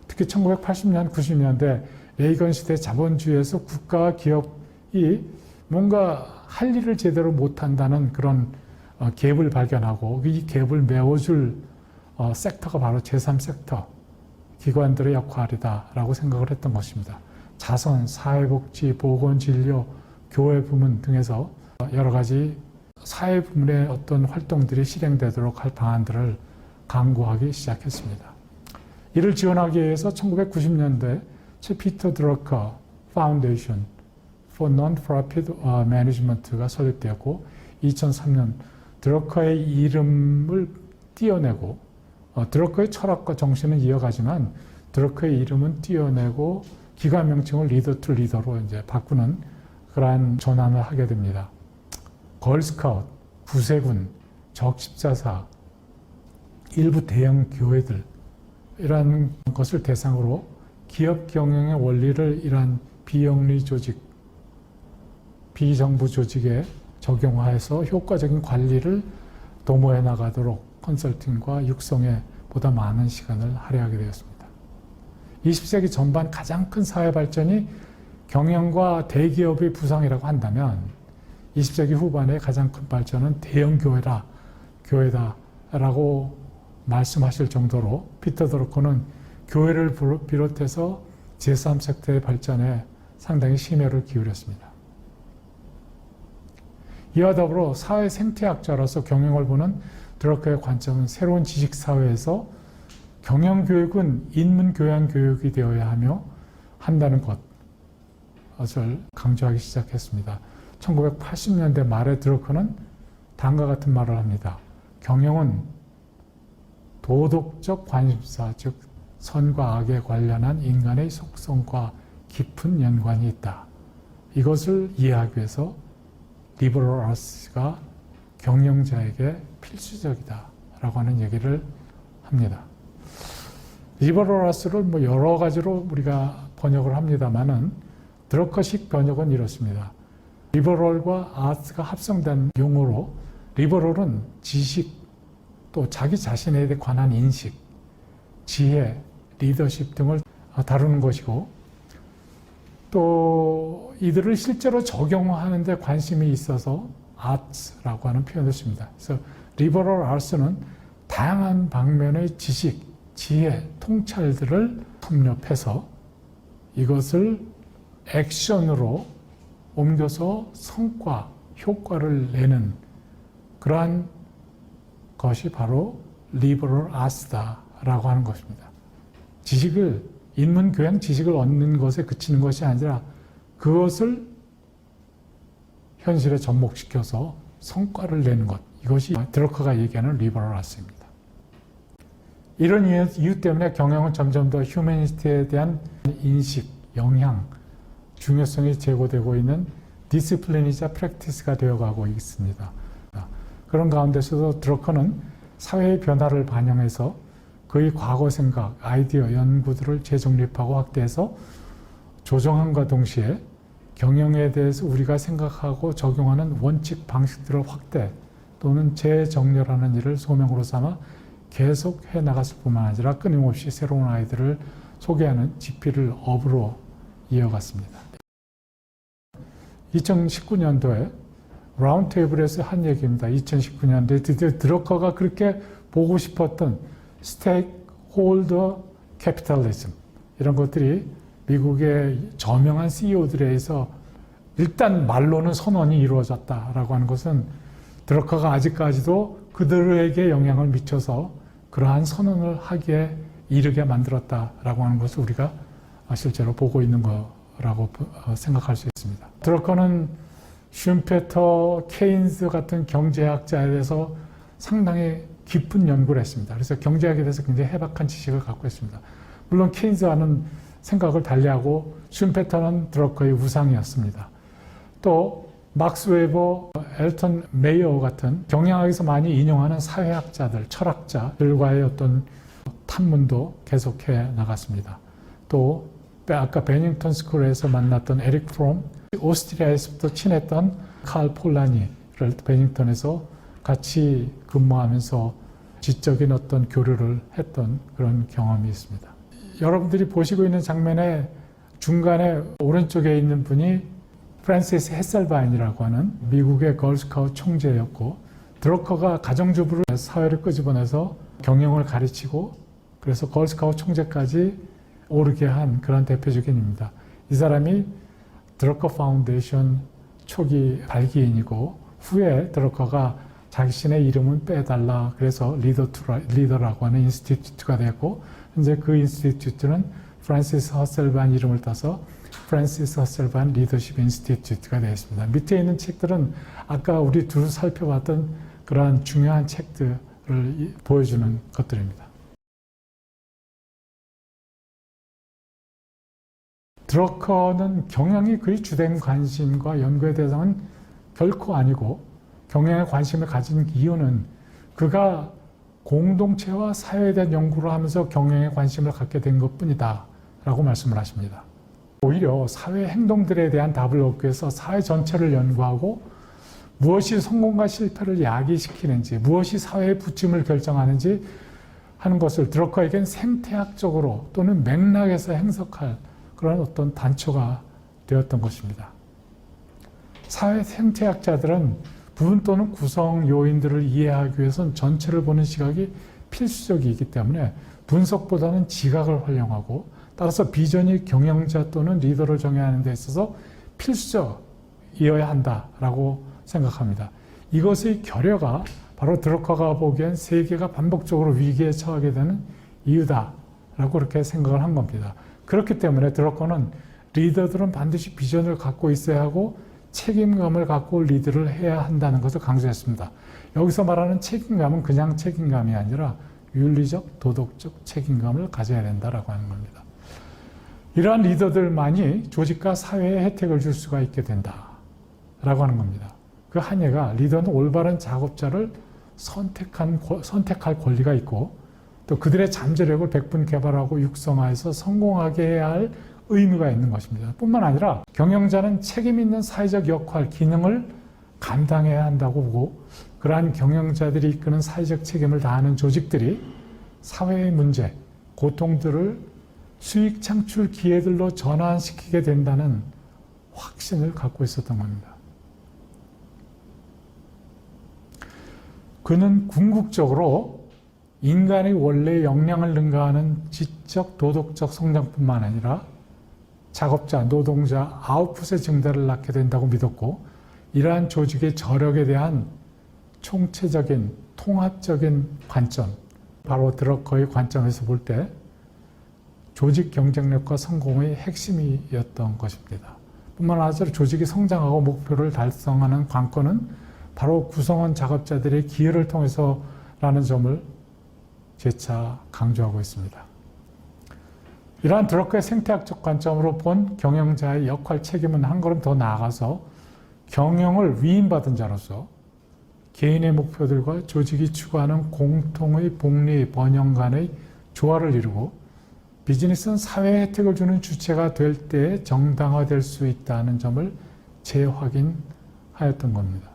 특히 1980년, 90년대 레이건 시대 자본주의에서 국가와 기업이 뭔가 할 일을 제대로 못한다는 그런 갭을 발견하고 이 갭을 메워줄 섹터가 바로 제3섹터 기관들의 역할이다라고 생각을 했던 것입니다. 자선, 사회복지, 보건진료, 교회 부문 등에서 여러 가지 사회 부문의 어떤 활동들이 실행되도록 할 방안들을 강구하기 시작했습니다. 이를 지원하기 위해서 1990년대 피터 드러커 파운데이션 for Non-Profit Management가 설립되었고 2003년 드러커의 이름을 띄어내고 드러커의 철학과 정신은 이어가지만 드러커의 이름은 띄어내고 기관 명칭을 리더 투 리더로 이제 바꾸는 그러한 전환을 하게 됩니다. 걸스카우트, 구세군, 적십자사, 일부 대형 교회들 이러한 것을 대상으로 기업 경영의 원리를 이러한 비영리 조직, 비정부 조직에 적용화해서 효과적인 관리를 도모해 나가도록 컨설팅과 육성에 보다 많은 시간을 할애하게 되었습니다. 20세기 전반 가장 큰 사회 발전이 경영과 대기업의 부상이라고 한다면 20세기 후반의 가장 큰 발전은 대형 교회다라고 말씀하실 정도로 피터 드러커는 교회를 비롯해서 제3섹터의 발전에 상당히 심혈을 기울였습니다. 이와 더불어 사회 생태학자로서 경영을 보는 드러커의 관점은 새로운 지식사회에서 경영교육은 인문교양교육이 되어야 하며 한다는 것을 강조하기 시작했습니다. 1980년대 말에 드러커는 다음과 같은 말을 합니다. 경영은 도덕적 관심사, 즉 선과 악에 관련한 인간의 속성과 깊은 연관이 있다. 이것을 이해하기 위해서 리버럴 아트가 경영자에게 필수적이다 라고 하는 얘기를 합니다. 리버럴 아트를 여러 가지로 우리가 번역을 합니다만은 드러커식 번역은 이렇습니다. 리버럴과 아트가 합성된 용어로 리버럴은 지식 또 자기 자신에 관한 인식, 지혜, 리더십 등을 다루는 것이고 또 이들을 실제로 적용하는 데 관심이 있어서 아트라고 하는 표현을 씁니다. 그래서 리버럴 아트는 다양한 방면의 지식, 지혜, 통찰들을 섭렵해서 이것을 액션으로 옮겨서 성과, 효과를 내는 그러한 것이 바로 리버럴 아트다라고 하는 것입니다. 지식을, 인문교양 지식을 얻는 것에 그치는 것이 아니라 그것을 현실에 접목시켜서 성과를 내는 것, 이것이 드러커가 얘기하는 리버럴 아트입니다. 이런 이유 때문에 경영은 점점 더 휴머니티에 대한 인식, 영향, 중요성이 제고되고 있는 디시플린이자 프랙티스가 되어가고 있습니다. 그런 가운데서도 드러커는 사회의 변화를 반영해서 그의 과거 생각, 아이디어, 연구들을 재정립하고 확대해서 조정함과 동시에 경영에 대해서 우리가 생각하고 적용하는 원칙, 방식들을 확대 또는 재정렬하는 일을 소명으로 삼아 계속 해나갔을 뿐만 아니라 끊임없이 새로운 아이들을 소개하는 지필을 업으로 이어갔습니다. 2019년도에 라운드테이블에서 한 얘기입니다. 2019년도에 드디어 드러커가 그렇게 보고 싶었던 스테이크홀더 캐피탈리즘 이런 것들이 미국의 저명한 CEO들에 의해서 일단 말로는 선언이 이루어졌다라고 하는 것은 드러커가 아직까지도 그들에게 영향을 미쳐서 그러한 선언을 하기에 이르게 만들었다라고 하는 것을 우리가 실제로 보고 있는 거라고 생각할 수 있습니다. 드러커는 슌페터, 케인스 같은 경제학자에 대해서 상당히 깊은 연구를 했습니다. 그래서 경제학에 대해서 굉장히 해박한 지식을 갖고 있습니다. 물론 케인스와는 생각을 달리하고 슌페터는 드러커의 우상이었습니다. 또 막스 웨버, 엘턴 메이어 같은 경영학에서 많이 인용하는 사회학자들, 철학자들과의 어떤 탐문도 계속해 나갔습니다. 또 아까 베닝턴 스쿨에서 만났던 에릭 프롬, 오스트리아에서부터 친했던 칼 폴라니를 베닝턴에서 같이 근무하면서 지적인 어떤 교류를 했던 그런 경험이 있습니다. 여러분들이 보시고 있는 장면의 중간에 오른쪽에 있는 분이 프란시스 헤셀바인이라고 하는 미국의 걸스카우트 총재였고, 드러커가 가정주부를 사회를 끄집어내서 경영을 가르치고 그래서 걸스카우트 총재까지 오르게 한 그런 대표적인 인물입니다. 이 사람이 드러커 파운데이션 초기 발기인이고, 후에 드러커가 자신의 이름은 빼달라 그래서 리더라고 하는 인스티튜트가 되었고, 현재 그 인스티튜트는 프란시스 허셀반 이름을 따서 프란시스 허셀반 리더십 인스티튜트가 되었습니다. 밑에 있는 책들은 아까 우리 둘 살펴봤던 그러한 중요한 책들을 보여주는 것들입니다. 드러커는 경영이 그의 주된 관심과 연구의 대상은 결코 아니고, 경영에 관심을 가진 이유는 그가 공동체와 사회에 대한 연구를 하면서 경영에 관심을 갖게 된 것뿐이다 라고 말씀을 하십니다. 오히려 사회 행동들에 대한 답을 얻기 위해서 사회 전체를 연구하고 무엇이 성공과 실패를 야기시키는지, 무엇이 사회의 부침을 결정하는지 하는 것을 드러커에겐 생태학적으로 또는 맥락에서 해석할 그런 어떤 단초가 되었던 것입니다. 사회 생태학자들은 부분 또는 구성 요인들을 이해하기 위해서는 전체를 보는 시각이 필수적이기 때문에 분석보다는 지각을 활용하고, 따라서 비전이 경영자 또는 리더를 정의하는 데 있어서 필수적이어야 한다라고 생각합니다. 이것의 결여가 바로 드러커가 보기엔 세계가 반복적으로 위기에 처하게 되는 이유다라고 그렇게 생각을 한 겁니다. 그렇기 때문에 드러커는 리더들은 반드시 비전을 갖고 있어야 하고 책임감을 갖고 리드를 해야 한다는 것을 강조했습니다. 여기서 말하는 책임감은 그냥 책임감이 아니라 윤리적, 도덕적 책임감을 가져야 된다라고 하는 겁니다. 이러한 리더들만이 조직과 사회에 혜택을 줄 수가 있게 된다라고 하는 겁니다. 그 한 예가 리더는 올바른 작업자를 선택할 권리가 있고, 또 그들의 잠재력을 백분 개발하고 육성하여서 성공하게 해야 할 의무가 있는 것입니다. 뿐만 아니라 경영자는 책임 있는 사회적 역할, 기능을 감당해야 한다고 보고, 그러한 경영자들이 이끄는 사회적 책임을 다하는 조직들이 사회의 문제, 고통들을 수익 창출 기회들로 전환시키게 된다는 확신을 갖고 있었던 겁니다. 그는 궁극적으로 인간의 원래 역량을 능가하는 지적, 도덕적 성장뿐만 아니라 작업자, 노동자, 아웃풋의 증대를 낳게 된다고 믿었고, 이러한 조직의 저력에 대한 총체적인, 통합적인 관점, 바로 드러커의 관점에서 볼 때 조직 경쟁력과 성공의 핵심이었던 것입니다. 뿐만 아니라 조직이 성장하고 목표를 달성하는 관건은 바로 구성원 작업자들의 기여를 통해서라는 점을 재차 강조하고 있습니다. 이러한 드러커의 생태학적 관점으로 본 경영자의 역할 책임은 한 걸음 더 나아가서 경영을 위임받은 자로서 개인의 목표들과 조직이 추구하는 공통의 복리, 번영 간의 조화를 이루고 비즈니스는 사회에 혜택을 주는 주체가 될 때 정당화될 수 있다는 점을 재확인하였던 겁니다.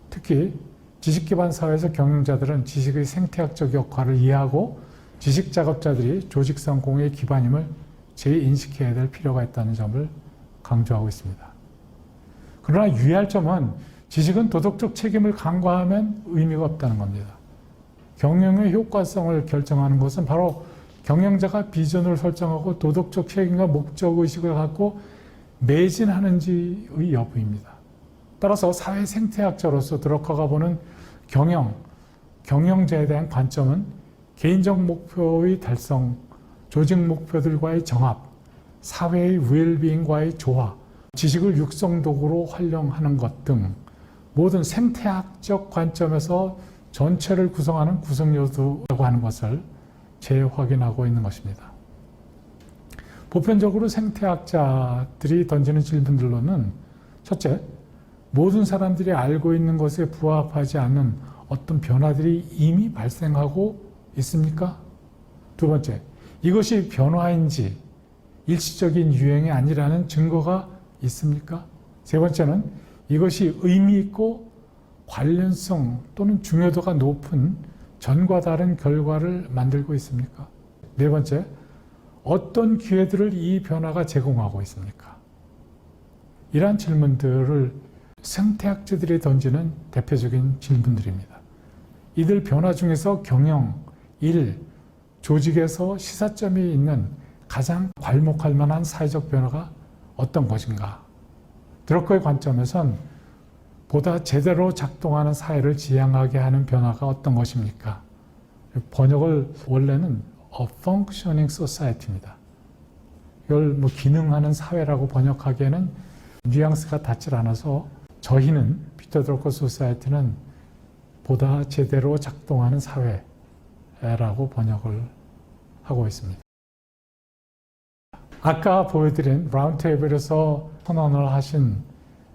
특히 지식기반 사회에서 경영자들은 지식의 생태학적 역할을 이해하고 지식 작업자들이 조직 성공의 기반임을 재인식해야 될 필요가 있다는 점을 강조하고 있습니다. 그러나 유의할 점은 지식은 도덕적 책임을 간과하면 의미가 없다는 겁니다. 경영의 효과성을 결정하는 것은 바로 경영자가 비전을 설정하고 도덕적 책임과 목적의식을 갖고 매진하는지의 여부입니다. 따라서 사회 생태학자로서 드러커가 보는 경영자에 대한 관점은 개인적 목표의 달성, 조직 목표들과의 정합, 사회의 웰빙과의 조화, 지식을 육성도구로 활용하는 것 등 모든 생태학적 관점에서 전체를 구성하는 구성요소라고 하는 것을 재확인하고 있는 것입니다. 보편적으로 생태학자들이 던지는 질문들로는 첫째, 모든 사람들이 알고 있는 것에 부합하지 않는 어떤 변화들이 이미 발생하고 있습니까? 두 번째, 이것이 변화인지 일시적인 유행이 아니라는 증거가 있습니까? 세 번째는 이것이 의미 있고 관련성 또는 중요도가 높은 전과 다른 결과를 만들고 있습니까? 네 번째, 어떤 기회들을 이 변화가 제공하고 있습니까? 이러한 질문들을 생태학자들이 던지는 대표적인 질문들입니다. 이들 변화 중에서 경영, 일, 조직에서 시사점이 있는 가장 괄목할 만한 사회적 변화가 어떤 것인가? 드러커의 관점에선 보다 제대로 작동하는 사회를 지향하게 하는 변화가 어떤 것입니까? 번역을 원래는 A Functioning Society입니다. 이걸 기능하는 사회라고 번역하기에는 뉘앙스가 닿질 않아서 저희는 피터 드러커 소사이어티는 보다 제대로 작동하는 사회라고 번역을 하고 있습니다. 아까 보여드린 라운드테이블에서 선언을 하신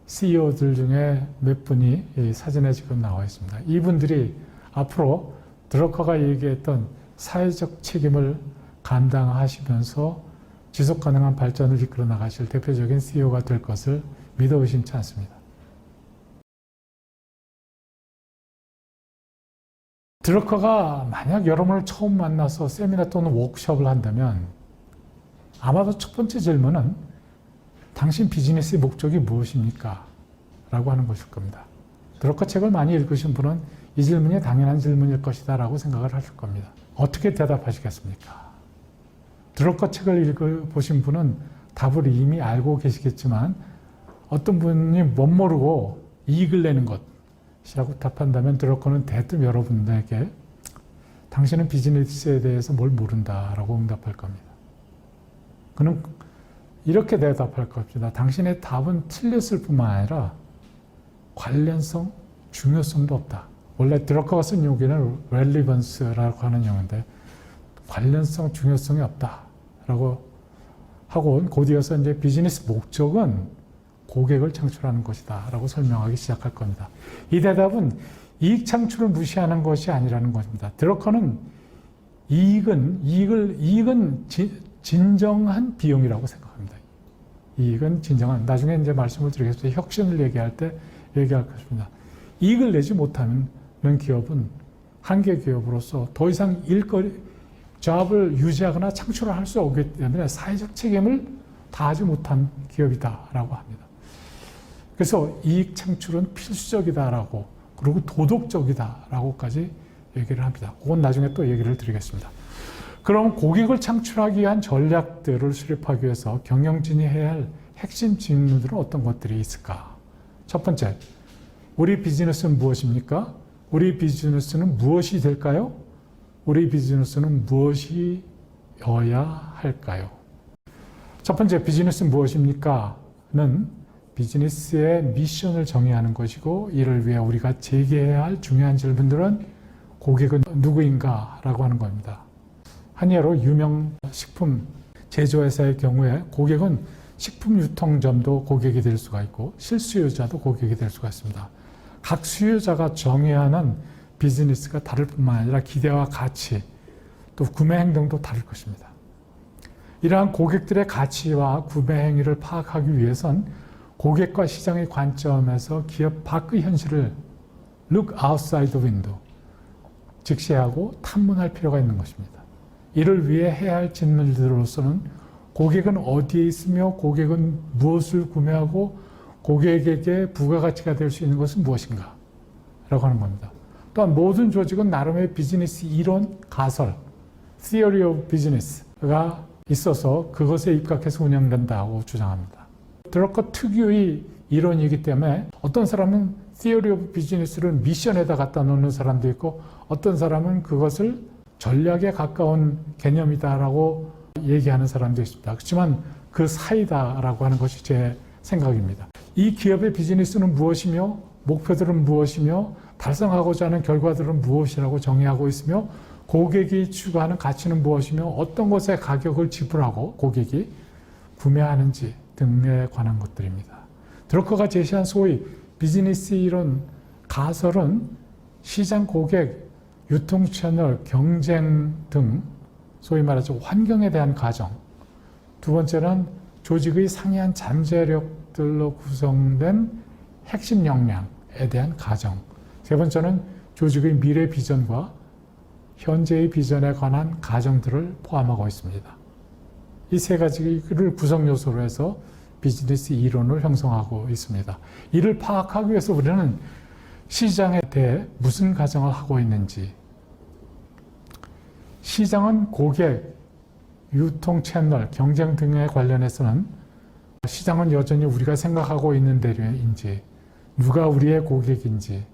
CEO들 중에 몇 분이 이 사진에 지금 나와 있습니다. 이분들이 앞으로 드러커가 얘기했던 사회적 책임을 감당하시면서 지속가능한 발전을 이끌어 나가실 대표적인 CEO가 될 것을 믿어 의심치 않습니다. 드러커가 만약 여러분을 처음 만나서 세미나 또는 워크숍을 한다면 아마도 첫 번째 질문은 당신 비즈니스의 목적이 무엇입니까? 라고 하는 것일 겁니다. 드러커 책을 많이 읽으신 분은 이 질문이 당연한 질문일 것이다 라고 생각을 하실 겁니다. 어떻게 대답하시겠습니까? 드러커 책을 읽어보신 분은 답을 이미 알고 계시겠지만 어떤 분이 못 모르고 이익을 내는 것이라고 답한다면 드러커는 대뜸 여러분들에게 당신은 비즈니스에 대해서 뭘 모른다라고 응답할 겁니다. 그는 이렇게 대답할 겁니다. 당신의 답은 틀렸을 뿐만 아니라 관련성, 중요성도 없다. 원래 드러커가 쓴 용어는 relevance라고 하는 용어인데 관련성, 중요성이 없다라고 하고 곧이어서 이제 비즈니스 목적은 고객을 창출하는 것이다라고 설명하기 시작할 겁니다. 이 대답은 이익 창출을 무시하는 것이 아니라는 것입니다. 드러커는 이익은 진정한 비용이라고 생각합니다. 이익은 진정한, 나중에 이제 말씀을 드리겠습니다. 혁신을 얘기할 때 얘기할 것입니다. 이익을 내지 못하는 기업은 한계 기업으로서 더 이상 잡을 유지하거나 창출을 할 수 없기 때문에 사회적 책임을 다하지 못한 기업이다라고 합니다. 그래서 이익 창출은 필수적이다라고 그리고 도덕적이다라고까지 얘기를 합니다. 그건 나중에 또 얘기를 드리겠습니다. 그럼 고객을 창출하기 위한 전략들을 수립하기 위해서 경영진이 해야 할 핵심 직무들은 어떤 것들이 있을까? 첫 번째, 우리 비즈니스는 무엇입니까? 우리 비즈니스는 무엇이 될까요? 우리 비즈니스는 무엇이어야 할까요? 첫 번째, 비즈니스는 무엇입니까? 는 비즈니스의 미션을 정의하는 것이고 이를 위해 우리가 제기해야 할 중요한 질문들은 고객은 누구인가? 라고 하는 겁니다. 한 예로 유명 식품 제조회사의 경우에 고객은 식품 유통점도 고객이 될 수가 있고 실수요자도 고객이 될 수가 있습니다. 각 수요자가 정의하는 비즈니스가 다를 뿐만 아니라 기대와 가치 또 구매 행동도 다를 것입니다. 이러한 고객들의 가치와 구매 행위를 파악하기 위해선 고객과 시장의 관점에서 기업 밖의 현실을 look outside the window 직시하고 탐문할 필요가 있는 것입니다. 이를 위해 해야 할 질문들로서는 고객은 어디에 있으며 고객은 무엇을 구매하고 고객에게 부가가치가 될 수 있는 것은 무엇인가? 라고 하는 겁니다. 또한 모든 조직은 나름의 비즈니스 이론, 가설, Theory of Business가 있어서 그것에 입각해서 운영된다고 주장합니다. 드러커 특유의 이론이기 때문에 어떤 사람은 Theory of Business를 미션에다 갖다 놓는 사람도 있고 어떤 사람은 그것을 전략에 가까운 개념이다라고 얘기하는 사람도 있습니다. 그렇지만 그 사이다라고 하는 것이 제 생각입니다. 이 기업의 비즈니스는 무엇이며 목표들은 무엇이며 달성하고자 하는 결과들은 무엇이라고 정의하고 있으며 고객이 추구하는 가치는 무엇이며 어떤 것에 가격을 지불하고 고객이 구매하는지 등에 관한 것들입니다. 드러커가 제시한 소위 비즈니스 이론 가설은 시장, 고객, 유통 채널, 경쟁 등 소위 말하죠 환경에 대한 가정, 두 번째는 조직의 상이한 잠재력들로 구성된 핵심 역량에 대한 가정, 세 번째는 조직의 미래 비전과 현재의 비전에 관한 가정들을 포함하고 있습니다. 이 세 가지를 구성 요소로 해서 비즈니스 이론을 형성하고 있습니다. 이를 파악하기 위해서 우리는 시장에 대해 무슨 가정을 하고 있는지, 시장은 고객, 유통 채널, 경쟁 등에 관련해서는 시장은 여전히 우리가 생각하고 있는 대로인지, 누가 우리의 고객인지,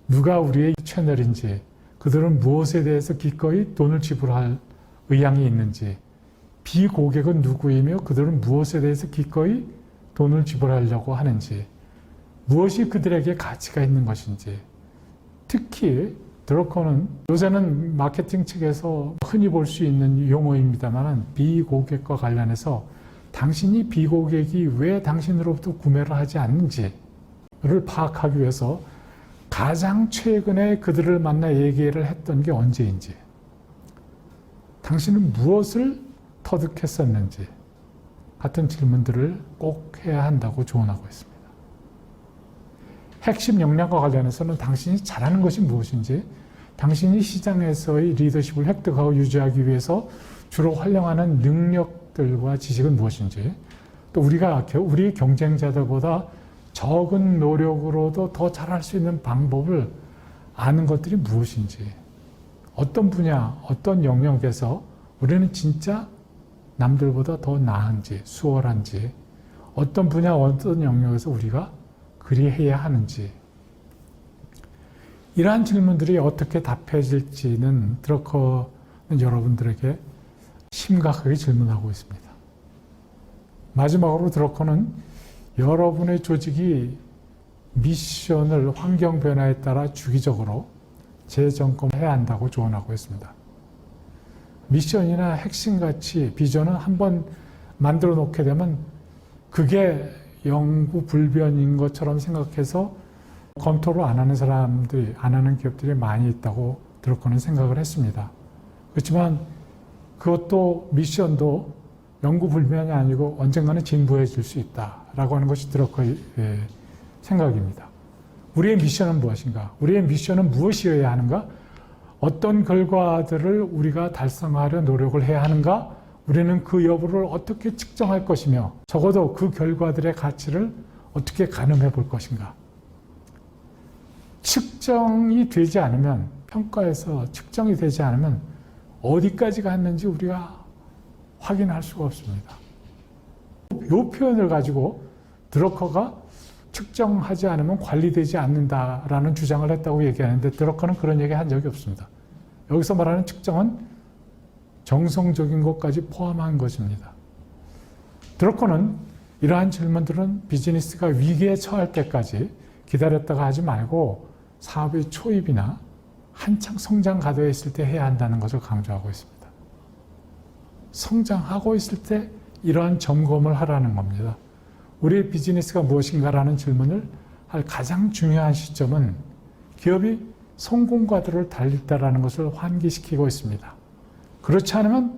누가 우리의 채널인지, 그들은 무엇에 대해서 기꺼이 돈을 지불할 의향이 있는지, 비고객은 누구이며 그들은 무엇에 대해서 기꺼이 돈을 지불하려고 하는지, 무엇이 그들에게 가치가 있는 것인지, 특히 드러커는 요새는 마케팅 측에서 흔히 볼 수 있는 용어입니다만 비고객과 관련해서 당신이 비고객이 왜 당신으로부터 구매를 하지 않는지를 파악하기 위해서 가장 최근에 그들을 만나 얘기를 했던 게 언제인지, 당신은 무엇을 터득했었는지 같은 질문들을 꼭 해야 한다고 조언하고 있습니다. 핵심 역량과 관련해서는 당신이 잘하는 것이 무엇인지, 당신이 시장에서의 리더십을 획득하고 유지하기 위해서 주로 활용하는 능력들과 지식은 무엇인지, 또 우리가 우리 경쟁자들보다 적은 노력으로도 더 잘할 수 있는 방법을 아는 것들이 무엇인지, 어떤 분야, 어떤 영역에서 우리는 진짜 남들보다 더 나은지, 수월한지, 어떤 분야, 어떤 영역에서 우리가 그리해야 하는지, 이러한 질문들이 어떻게 답해질지는 드러커는 여러분들에게 심각하게 질문하고 있습니다. 마지막으로 드러커는 여러분의 조직이 미션을 환경 변화에 따라 주기적으로 재점검해야 한다고 조언하고 있습니다. 미션이나 핵심 가치, 비전은 한번 만들어 놓게 되면 그게 영구불변인 것처럼 생각해서 검토를 안 하는 사람들이, 안 하는 기업들이 많이 있다고 드러커는 생각을 했습니다. 그렇지만 그것도 미션도 영구불변이 아니고 언젠가는 진보해질 수 있다라고 하는 것이 드러커의 생각입니다. 우리의 미션은 무엇인가? 우리의 미션은 무엇이어야 하는가? 어떤 결과들을 우리가 달성하려 노력을 해야 하는가? 우리는 그 여부를 어떻게 측정할 것이며 적어도 그 결과들의 가치를 어떻게 가늠해 볼 것인가? 측정이 되지 않으면, 평가에서 측정이 되지 않으면 어디까지 갔는지 우리가 확인할 수가 없습니다. 이 표현을 가지고 드러커가 측정하지 않으면 관리되지 않는다라는 주장을 했다고 얘기하는데 드러커는 그런 얘기 한 적이 없습니다. 여기서 말하는 측정은 정성적인 것까지 포함한 것입니다. 드러커는 이러한 질문들은 비즈니스가 위기에 처할 때까지 기다렸다가 하지 말고 사업의 초입이나 한창 성장 가도에 있을 때 해야 한다는 것을 강조하고 있습니다. 성장하고 있을 때 이러한 점검을 하라는 겁니다. 우리의 비즈니스가 무엇인가라는 질문을 할 가장 중요한 시점은 기업이 성공과도를 달리다라는 것을 환기시키고 있습니다. 그렇지 않으면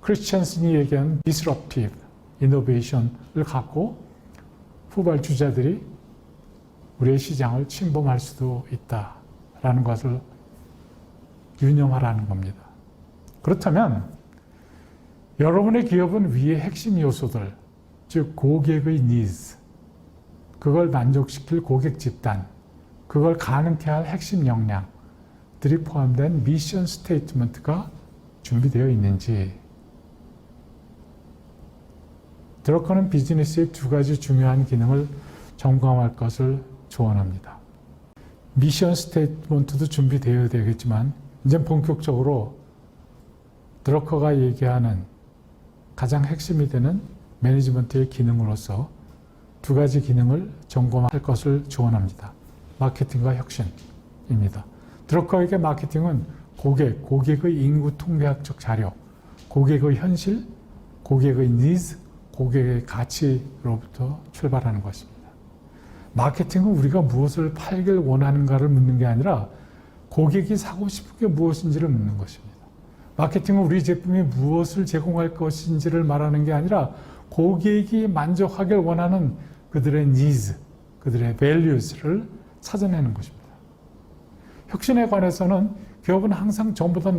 크리스천슨이 얘기한 disruptive innovation을 갖고 후발주자들이 우리의 시장을 침범할 수도 있다라는 것을 유념하라는 겁니다. 그렇다면 여러분의 기업은 위의 핵심 요소들, 즉 고객의 needs, 그걸 만족시킬 고객 집단, 그걸 가능케 할 핵심 역량들이 포함된 미션 스테이트먼트가 준비되어 있는지. 드러커는 비즈니스의 두 가지 중요한 기능을 점검할 것을 조언합니다. 미션 스테이트먼트도 준비되어야 되겠지만 이제 본격적으로 드러커가 얘기하는 가장 핵심이 되는 매니지먼트의 기능으로서 두 가지 기능을 점검할 것을 조언합니다. 마케팅과 혁신입니다. 드러커에게 마케팅은 고객의 인구 통계학적 자료, 고객의 현실, 고객의 니즈, 고객의 가치로부터 출발하는 것입니다. 마케팅은 우리가 무엇을 팔길 원하는가를 묻는 게 아니라 고객이 사고 싶은 게 무엇인지를 묻는 것입니다. 마케팅은 우리 제품이 무엇을 제공할 것인지를 말하는 게 아니라 고객이 만족하길 원하는 그들의 니즈, 그들의 values를 찾아내는 것입니다. 혁신에 관해서는 기업은 항상 전보다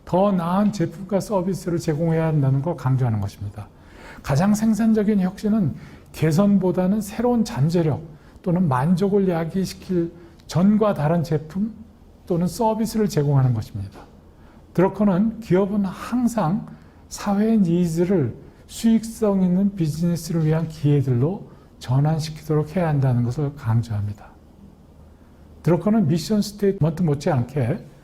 더 나은 제품과 서비스를 제공해야 한다는 걸 강조하는 것입니다. 가장 생산적인 혁신은 개선보다는 새로운 잠재력 또는 만족을 야기시킬 전과 다른 제품 또는 서비스를 제공하는 것입니다. 드러커는 기업은 항상 사회의 니즈를 수익성 있는 비즈니스를 위한 기회들로 전환시키도록 해야 한다는 것을 강조합니다. 드러커는 미션 스테이트먼트 못지않게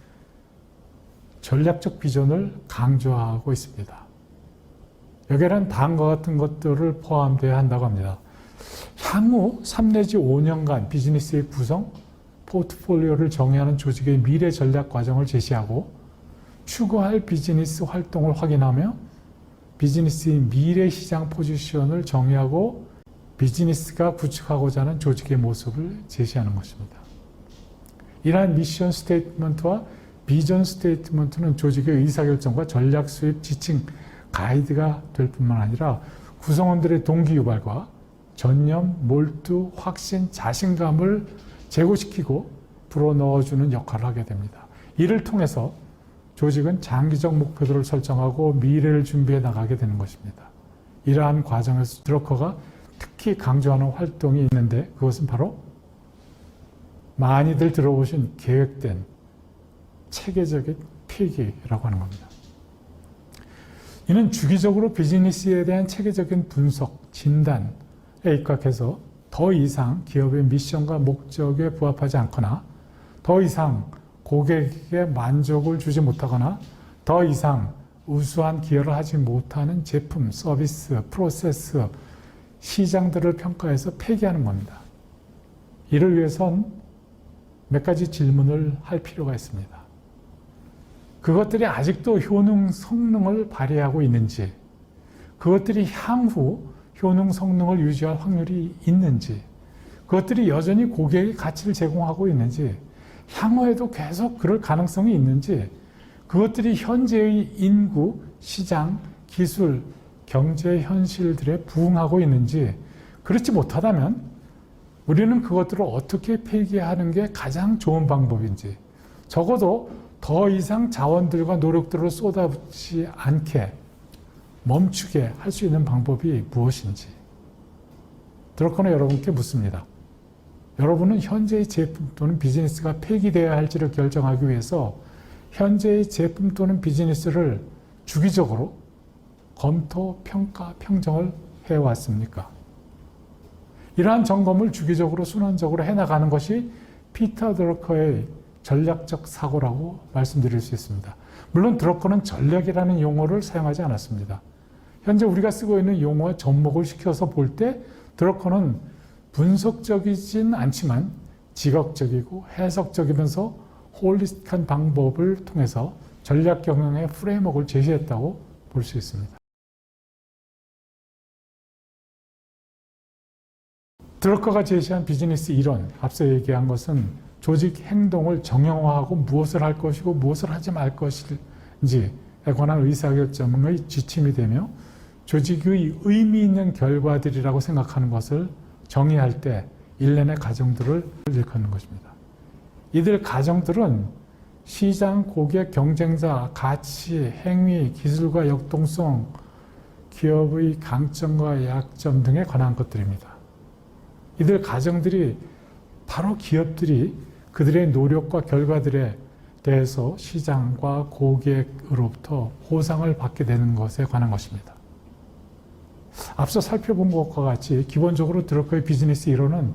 전략적 비전을 강조하고 있습니다. 여기에는 다음과 같은 것들을 포함되어야 한다고 합니다. 향후 3 내지 5년간 비즈니스의 구성, 포트폴리오를 정의하는 조직의 미래 전략 과정을 제시하고 추구할 비즈니스 활동을 확인하며 비즈니스의 미래 시장 포지션을 정의하고 비즈니스가 구축하고자 하는 조직의 모습을 제시하는 것입니다. 이러한 미션 스테이트먼트와 비전 스테이트먼트는 조직의 의사결정과 전략 수립 지침, 가이드가 될 뿐만 아니라 구성원들의 동기 유발과 전념, 몰두, 확신, 자신감을 제고시키고 불어넣어주는 역할을 하게 됩니다. 이를 통해서 조직은 장기적 목표들을 설정하고 미래를 준비해 나가게 되는 것입니다. 이러한 과정에서 드러커가 특히 강조하는 활동이 있는데 그것은 바로 많이들 들어보신 계획된 체계적인 필기라고 하는 겁니다. 이는 주기적으로 비즈니스에 대한 체계적인 분석, 진단에 입각해서 더 이상 기업의 미션과 목적에 부합하지 않거나 더 이상 고객에게 만족을 주지 못하거나 더 이상 우수한 기여를 하지 못하는 제품, 서비스, 프로세스, 시장들을 평가해서 폐기하는 겁니다. 이를 위해선 몇 가지 질문을 할 필요가 있습니다. 그것들이 아직도 효능, 성능을 발휘하고 있는지, 그것들이 향후 효능, 성능을 유지할 확률이 있는지, 그것들이 여전히 고객의 가치를 제공하고 있는지, 향후에도 계속 그럴 가능성이 있는지, 그것들이 현재의 인구, 시장, 기술, 경제 현실들에 부응하고 있는지, 그렇지 못하다면 우리는 그것들을 어떻게 폐기하는 게 가장 좋은 방법인지, 적어도 더 이상 자원들과 노력들을 쏟아붓지 않게 멈추게 할 수 있는 방법이 무엇인지 드러커는 여러분께 묻습니다. 여러분은 현재의 제품 또는 비즈니스가 폐기되어야 할지를 결정하기 위해서 현재의 제품 또는 비즈니스를 주기적으로 검토, 평가, 평정을 해왔습니까? 이러한 점검을 주기적으로 순환적으로 해나가는 것이 피터 드러커의 전략적 사고라고 말씀드릴 수 있습니다. 물론 드러커는 전략이라는 용어를 사용하지 않았습니다. 현재 우리가 쓰고 있는 용어와 접목을 시켜서 볼 때 드러커는 분석적이진 않지만 지각적이고 해석적이면서 홀리스틱한 방법을 통해서 전략 경영의 프레임워크를 제시했다고 볼 수 있습니다. 드러커가 제시한 비즈니스 이론, 앞서 얘기한 것은 조직 행동을 정형화하고 무엇을 할 것이고 무엇을 하지 말 것인지에 관한 의사결정의 지침이 되며 조직의 의미 있는 결과들이라고 생각하는 것을 정의할 때 일련의 과정들을 일컫는 것입니다. 이들 과정들은 시장, 고객, 경쟁자, 가치, 행위, 기술과 역동성, 기업의 강점과 약점 등에 관한 것들입니다. 이들 과정들이 바로 기업들이 그들의 노력과 결과들에 대해서 시장과 고객으로부터 보상을 받게 되는 것에 관한 것입니다. 앞서 살펴본 것과 같이 기본적으로 드러커의 비즈니스 이론은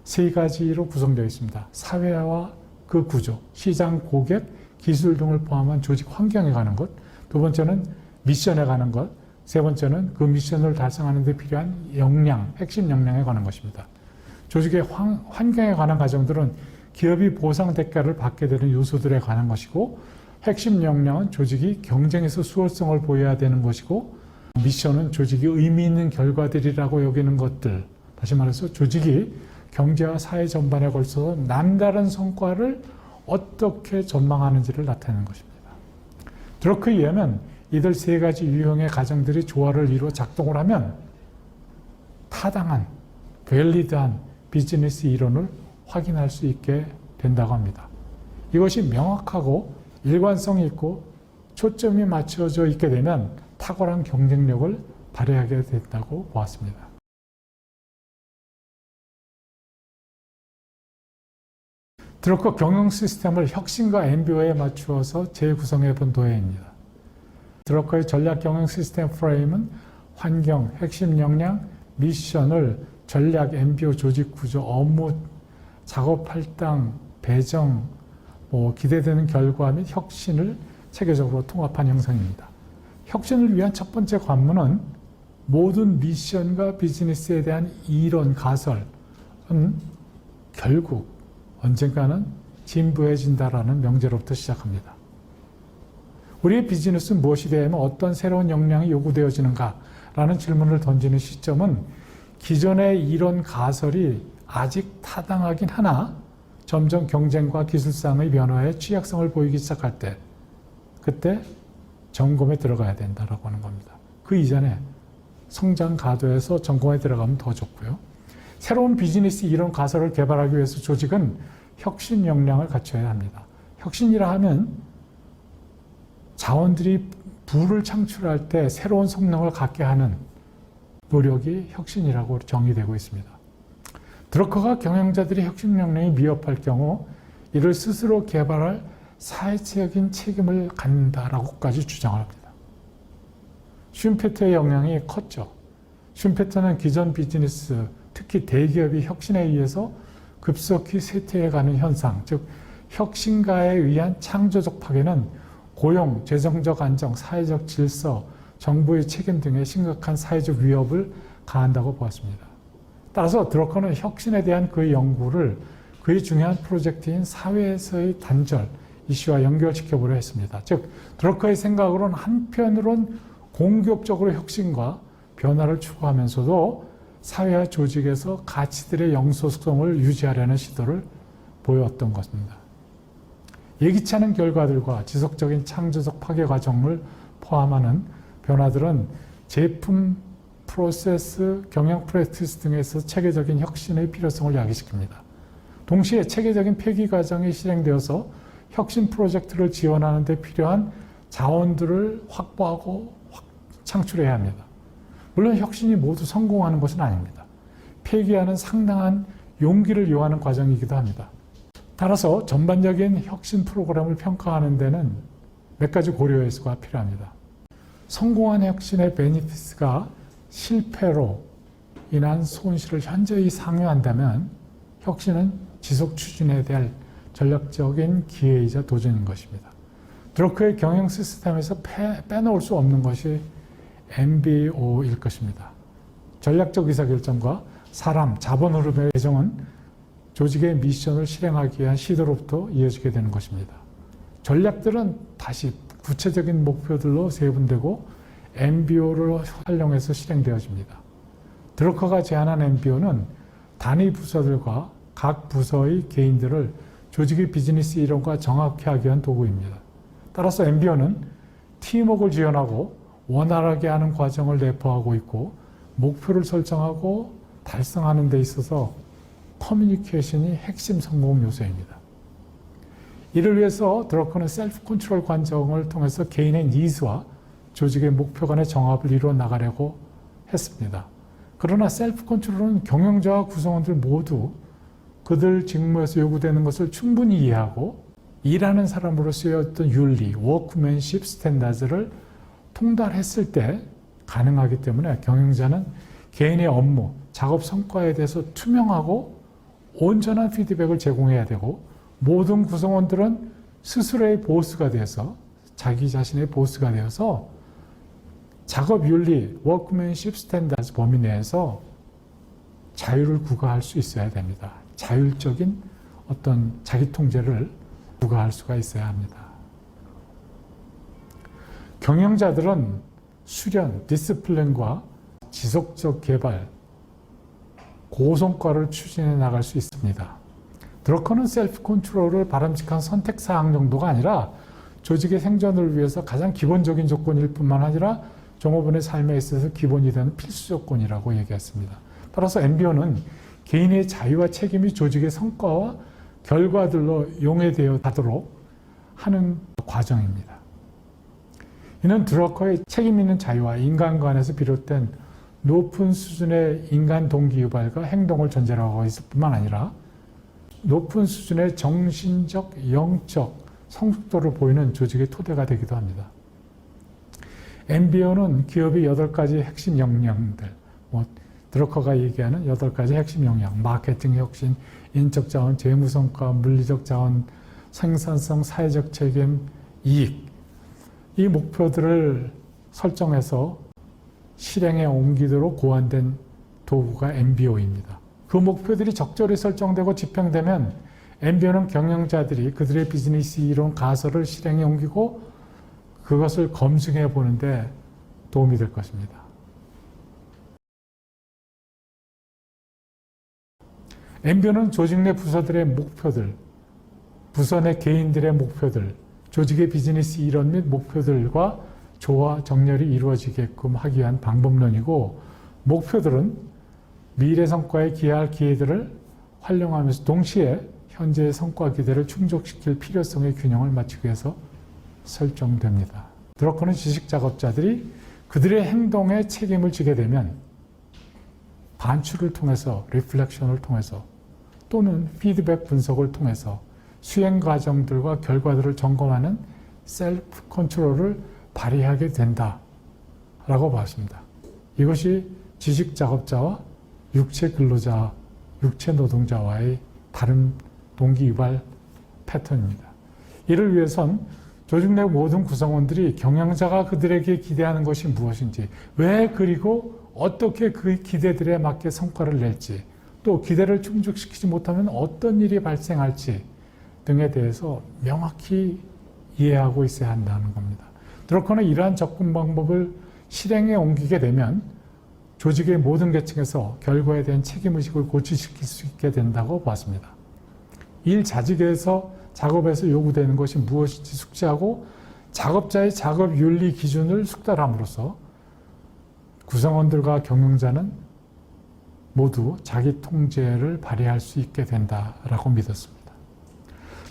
세 가지로 구성되어 있습니다. 사회와 그 구조, 시장, 고객, 기술 등을 포함한 조직 환경에 관한 것, 두 번째는 미션에 관한 것, 세 번째는 그 미션을 달성하는 데 필요한 역량, 핵심 역량에 관한 것입니다. 조직의 환경에 관한 과정들은 기업이 보상 대가를 받게 되는 요소들에 관한 것이고, 핵심 역량은 조직이 경쟁에서 수월성을 보여야 되는 것이고, 미션은 조직이 의미 있는 결과들이라고 여기는 것들, 다시 말해서 조직이 경제와 사회 전반에 걸쳐서 남다른 성과를 어떻게 전망하는지를 나타내는 것입니다. 드러크에 의하면 이들 세 가지 유형의 과정들이 조화를 이루어 작동을 하면 타당한, 밸리드한 비즈니스 이론을 확인할 수 있게 된다고 합니다. 이것이 명확하고 일관성이 있고 초점이 맞춰져 있게 되면 탁월한 경쟁력을 발휘하게 된다고 보았습니다. 드러커 경영 시스템을 혁신과 MBO에 맞추어서 재구성해 본 도해입니다. 드러커의 전략 경영 시스템 프레임은 환경, 핵심 역량, 미션을 전략, MBO, 조직 구조, 업무, 작업 할당, 배정, 기대되는 결과 및 혁신을 체계적으로 통합한 형성입니다. 혁신을 위한 첫 번째 관문은 모든 미션과 비즈니스에 대한 이론, 가설은 결국 언젠가는 진부해진다라는 명제로부터 시작합니다. 우리의 비즈니스는 무엇이 되면 어떤 새로운 역량이 요구되어지는가라는 질문을 던지는 시점은 기존의 이론 가설이 아직 타당하긴 하나 점점 경쟁과 기술상의 변화에 취약성을 보이기 시작할 때, 그때 점검에 들어가야 된다라고 하는 겁니다. 그 이전에 성장 가도에서 점검에 들어가면 더 좋고요. 새로운 비즈니스 이론 가설을 개발하기 위해서 조직은 혁신 역량을 갖춰야 합니다. 혁신이라 하면 자원들이 부를 창출할 때 새로운 성능을 갖게 하는 노력이 혁신이라고 정의되고 있습니다. 드러커가 경영자들이 혁신 역량이 미흡할 경우 이를 스스로 개발할 사회적인 책임을 갖는다라고까지 주장을 합니다. 슈페터의 영향이 컸죠. 슈페터는 기존 비즈니스, 특히 대기업이 혁신에 의해서 급속히 쇠퇴해가는 현상, 즉 혁신가에 의한 창조적 파괴는 고용, 재정적 안정, 사회적 질서, 정부의 책임 등의 심각한 사회적 위협을 가한다고 보았습니다. 따라서 드러커는 혁신에 대한 그의 연구를 그의 중요한 프로젝트인 사회에서의 단절 이슈와 연결시켜보려 했습니다. 즉 드러커의 생각으로는 한편으론 공격적으로 혁신과 변화를 추구하면서도 사회와 조직에서 가치들의 영속성을 유지하려는 시도를 보여왔던 것입니다. 예기치 않은 결과들과 지속적인 창조적 파괴 과정을 포함하는 변화들은 제품, 프로세스, 경영 프랙티스 등에서 체계적인 혁신의 필요성을 야기시킵니다. 동시에 체계적인 폐기 과정이 실행되어서 혁신 프로젝트를 지원하는 데 필요한 자원들을 확보하고 창출해야 합니다. 물론 혁신이 모두 성공하는 것은 아닙니다. 폐기하는 상당한 용기를 요하는 과정이기도 합니다. 따라서 전반적인 혁신 프로그램을 평가하는 데는 몇 가지 고려 요소가 필요합니다. 성공한 혁신의 베니피스가 실패로 인한 손실을 현저히 상회한다면 혁신은 지속 추진해야 될 전략적인 기회이자 도전인 것입니다. 드러커의 경영 시스템에서 빼놓을 수 없는 것이 MBO일 것입니다. 전략적 의사결정과 사람, 자본 흐름의 배정은 조직의 미션을 실행하기 위한 시도로부터 이어지게 되는 것입니다. 전략들은 다시 구체적인 목표들로 세분되고 MBO를 활용해서 실행되어집니다. 드러커가 제안한 MBO는 단위 부서들과 각 부서의 개인들을 조직의 비즈니스 이론과 정확히 하기 위한 도구입니다. 따라서 MBO는 팀워크를 지원하고 원활하게 하는 과정을 내포하고 있고 목표를 설정하고 달성하는 데 있어서 커뮤니케이션이 핵심 성공 요소입니다. 이를 위해서 드러커는 셀프 컨트롤 과정을 통해서 개인의 니즈와 조직의 목표 간의 정합을 이루어 나가려고 했습니다. 그러나 셀프 컨트롤은 경영자와 구성원들 모두 그들 직무에서 요구되는 것을 충분히 이해하고 일하는 사람으로서의 어떤 윤리, 워크맨십 스탠다드를 통달했을 때 가능하기 때문에 경영자는 개인의 업무, 작업 성과에 대해서 투명하고 온전한 피드백을 제공해야 되고 모든 구성원들은 스스로의 보스가 되어서 자기 자신의 보스가 되어서 작업 윤리, 워크맨십 스탠다드 범위 내에서 자유를 구가할 수 있어야 됩니다. 자율적인 어떤 자기 통제를 구가할 수가 있어야 합니다. 경영자들은 수련, 디스플린과 지속적 개발, 고성과를 추진해 나갈 수 있습니다. 드러커는 셀프 컨트롤을 바람직한 선택 사항 정도가 아니라 조직의 생존을 위해서 가장 기본적인 조건일 뿐만 아니라 종업원의 삶에 있어서 기본이 되는 필수 조건이라고 얘기했습니다. 따라서 MBO는 개인의 자유와 책임이 조직의 성과와 결과들로 용해되어 가도록 하는 과정입니다. 이는 드러커의 책임 있는 자유와 인간관에서 비롯된 높은 수준의 인간 동기 유발과 행동을 전제로 하고 있을 뿐만 아니라 높은 수준의 정신적, 영적 성숙도를 보이는 조직의 토대가 되기도 합니다. MBO는 기업의 8가지 핵심 역량들, 드러커가 얘기하는 8가지 핵심 역량, 마케팅 혁신, 인적 자원, 재무 성과, 물리적 자원, 생산성, 사회적 책임, 이익, 이 목표들을 설정해서 실행에 옮기도록 고안된 도구가 MBO입니다. 그 목표들이 적절히 설정되고 집행되면 MBO는 경영자들이 그들의 비즈니스 이론 가설을 실행에 옮기고 그것을 검증해 보는데 도움이 될 것입니다. MBO는 조직 내 부서들의 목표들, 부서 내 개인들의 목표들, 조직의 비즈니스 이론 및 목표들과 조화, 정렬이 이루어지게끔 하기 위한 방법론이고 목표들은 미래 성과에 기여할 기회들을 활용하면서 동시에 현재의 성과 기대를 충족시킬 필요성의 균형을 맞추기 위해서 설정됩니다. 드러커는 지식 작업자들이 그들의 행동에 책임을 지게 되면 반추를 통해서, 리플렉션을 통해서 또는 피드백 분석을 통해서 수행 과정들과 결과들을 점검하는 셀프 컨트롤을 발휘하게 된다라고 봤습니다. 이것이 지식 작업자와 육체 근로자, 육체 노동자와의 다른 동기 유발 패턴입니다. 이를 위해선 조직 내 모든 구성원들이 경영자가 그들에게 기대하는 것이 무엇인지, 왜 그리고 어떻게 그 기대들에 맞게 성과를 낼지, 또 기대를 충족시키지 못하면 어떤 일이 발생할지 등에 대해서 명확히 이해하고 있어야 한다는 겁니다. 드러커는 이러한 접근 방법을 실행에 옮기게 되면 조직의 모든 계층에서 결과에 대한 책임의식을 고취시킬 수 있게 된다고 봤습니다. 일 자직에서 작업에서 요구되는 것이 무엇인지 숙지하고 작업자의 작업 윤리 기준을 숙달함으로써 구성원들과 경영자는 모두 자기 통제를 발휘할 수 있게 된다라고 믿었습니다.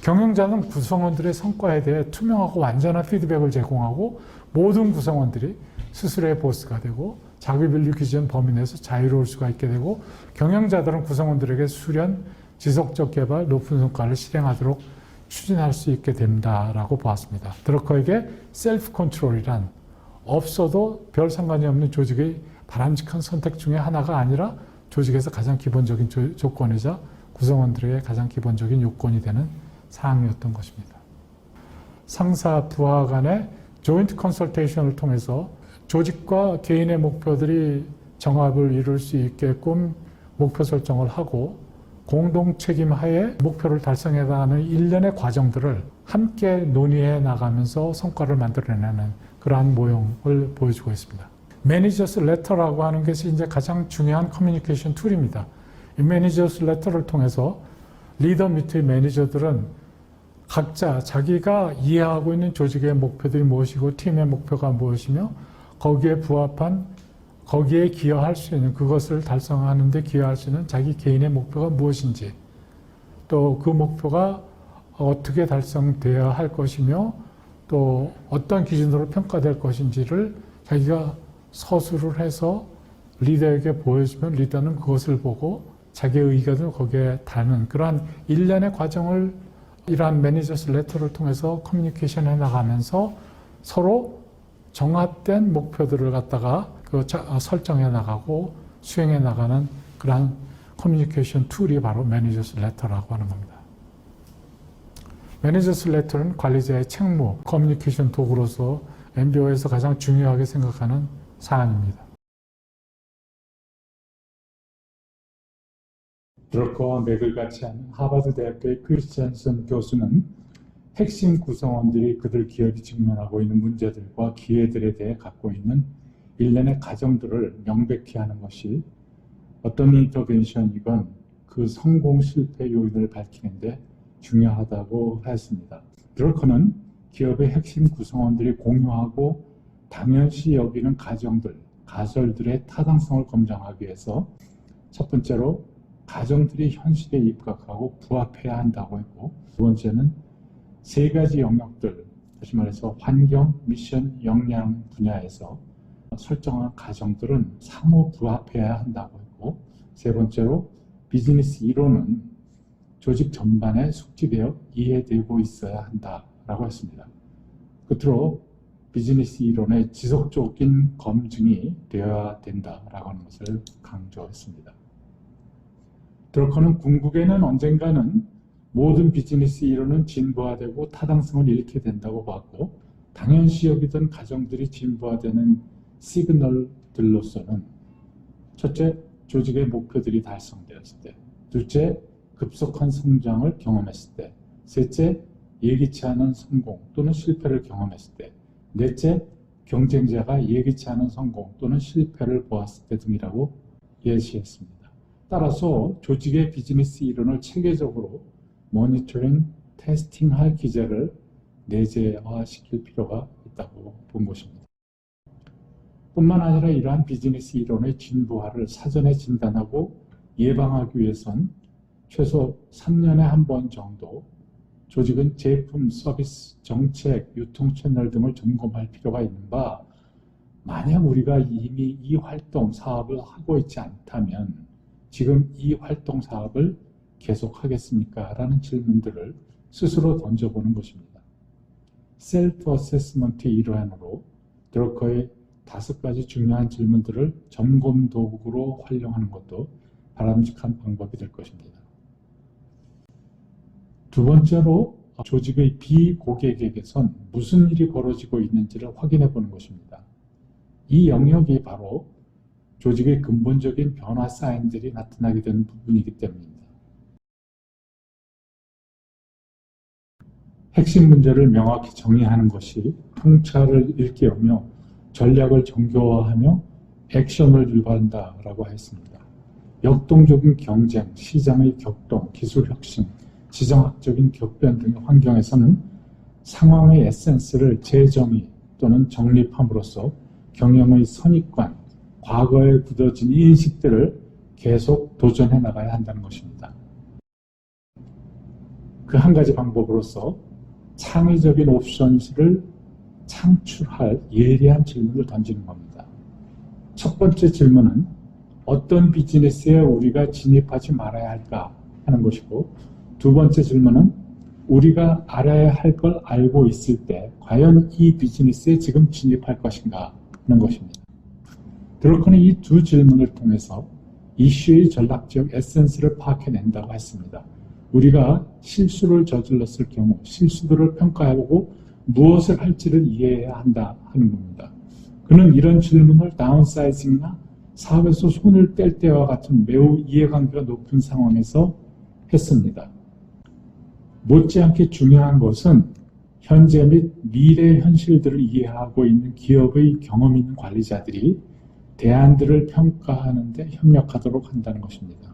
경영자는 구성원들의 성과에 대해 투명하고 완전한 피드백을 제공하고 모든 구성원들이 스스로의 보스가 되고 자기 윤리 기준 범위 내에서 자유로울 수가 있게 되고 경영자들은 구성원들에게 수련, 지속적 개발, 높은 성과를 실행하도록 추진할 수 있게 된다라고 보았습니다. 드러커에게 셀프 컨트롤이란 없어도 별 상관이 없는 조직의 바람직한 선택 중에 하나가 아니라 조직에서 가장 기본적인 조건이자 구성원들에게 가장 기본적인 요건이 되는 사항이었던 것입니다. 상사, 부하 간의 조인트 컨설테이션을 통해서 조직과 개인의 목표들이 정합을 이룰 수 있게끔 목표 설정을 하고 공동 책임 하에 목표를 달성해 나가는 일련의 과정들을 함께 논의해 나가면서 성과를 만들어내는 그러한 모형을 보여주고 있습니다. 매니저스 레터라고 하는 것이 이제 가장 중요한 커뮤니케이션 툴입니다. 이 매니저스 레터를 통해서 리더 밑의 매니저들은 각자 자기가 이해하고 있는 조직의 목표들이 무엇이고 팀의 목표가 무엇이며 거기에 부합한 거기에 기여할 수 있는 그것을 달성하는 데 기여할 수 있는 자기 개인의 목표가 무엇인지 또 그 목표가 어떻게 달성되어야 할 것이며 또 어떤 기준으로 평가될 것인지를 자기가 서술을 해서 리더에게 보여주면 리더는 그것을 보고 자기의 의견을 거기에 다는 그러한 일련의 과정을 이러한 매니저스 레터를 통해서 커뮤니케이션 해나가면서 서로 정합된 목표들을 갖다가 설정해 나가고 수행해 나가는 그러한 커뮤니케이션 툴이 바로 매니저스 레터라고 하는 겁니다. 매니저스 레터는 관리자의 책무, 커뮤니케이션 도구로서 MBO에서 가장 중요하게 생각하는 사안입니다. 드러커와 맥을 같이 하는 하버드 대학교의 크리스찬슨 교수는 핵심 구성원들이 그들 기업이 직면하고 있는 문제들과 기회들에 대해 갖고 있는 일련의 가정들을 명백히 하는 것이 어떤 인터벤션이건 그 성공 실패 요인을 밝히는데 중요하다고 했습니다. 드러커는 기업의 핵심 구성원들이 공유하고 당연시 여기는 가설들의 타당성을 검증하기 위해서 첫 번째로 가정들이 현실에 입각하고 부합해야 한다고 했고, 두 번째는 세 가지 영역들, 다시 말해서 환경, 미션, 역량 분야에서 설정한 가정들은 상호 부합해야 한다고 했고, 세 번째로 비즈니스 이론은 조직 전반에 숙지되어 이해되고 있어야 한다라고 했습니다. 끝으로 비즈니스 이론의 지속적인 검증이 되어야 된다라고 하는 것을 강조했습니다. 드러커는 궁극에는 언젠가는 모든 비즈니스 이론은 진보화되고 타당성을 잃게 된다고 봤고, 당연시 여기던 가정들이 진보화되는 시그널들로서는 첫째, 조직의 목표들이 달성되었을 때, 둘째, 급속한 성장을 경험했을 때, 셋째, 예기치 않은 성공 또는 실패를 경험했을 때, 넷째, 경쟁자가 예기치 않은 성공 또는 실패를 보았을 때 등이라고 예시했습니다. 따라서 조직의 비즈니스 이론을 체계적으로 모니터링, 테스팅할 기제를 내재화시킬 필요가 있다고 본 것입니다. 뿐만 아니라 이러한 비즈니스 이론의 진보화를 사전에 진단하고 예방하기 위해선 최소 3년에 한 번 정도 조직은 제품, 서비스, 정책, 유통 채널 등을 점검할 필요가 있는 바, 만약 우리가 이미 이 활동, 사업을 하고 있지 않다면 지금 이 활동, 사업을 계속하겠습니까? 라는 질문들을 스스로 던져보는 것입니다. 셀프 어세스먼트의 일환으로 드러커의 5가지 중요한 질문들을 점검 도구로 활용하는 것도 바람직한 방법이 될 것입니다. 두 번째로 조직의 비고객에게선 무슨 일이 벌어지고 있는지를 확인해 보는 것입니다. 이 영역이 바로 조직의 근본적인 변화 사인들이 나타나게 되는 부분이기 때문입니다. 핵심 문제를 명확히 정의하는 것이 통찰을 일깨우며 전략을 정교화하며 액션을 유발한다라고 했습니다. 역동적인 경쟁, 시장의 격동, 기술 혁신, 지정학적인 격변 등의 환경에서는 상황의 에센스를 재정의 또는 정립함으로써 경영의 선입관, 과거에 굳어진 인식들을 계속 도전해 나가야 한다는 것입니다. 그 한 가지 방법으로서 창의적인 옵션을 창출할 예리한 질문을 던지는 겁니다. 첫 번째 질문은 어떤 비즈니스에 우리가 진입하지 말아야 할까 하는 것이고, 두 번째 질문은 우리가 알아야 할 걸 알고 있을 때 과연 이 비즈니스에 지금 진입할 것인가 하는 것입니다. 드러커는 이 두 질문을 통해서 이슈의 전략적 에센스를 파악해낸다고 했습니다. 우리가 실수를 저질렀을 경우 실수들을 평가해보고 무엇을 할지를 이해해야 한다 하는 겁니다. 그는 이런 질문을 다운사이징이나 사업에서 손을 뗄 때와 같은 매우 이해관계가 높은 상황에서 했습니다. 못지않게 중요한 것은 현재 및 미래 현실들을 이해하고 있는 기업의 경험 있는 관리자들이 대안들을 평가하는 데 협력하도록 한다는 것입니다.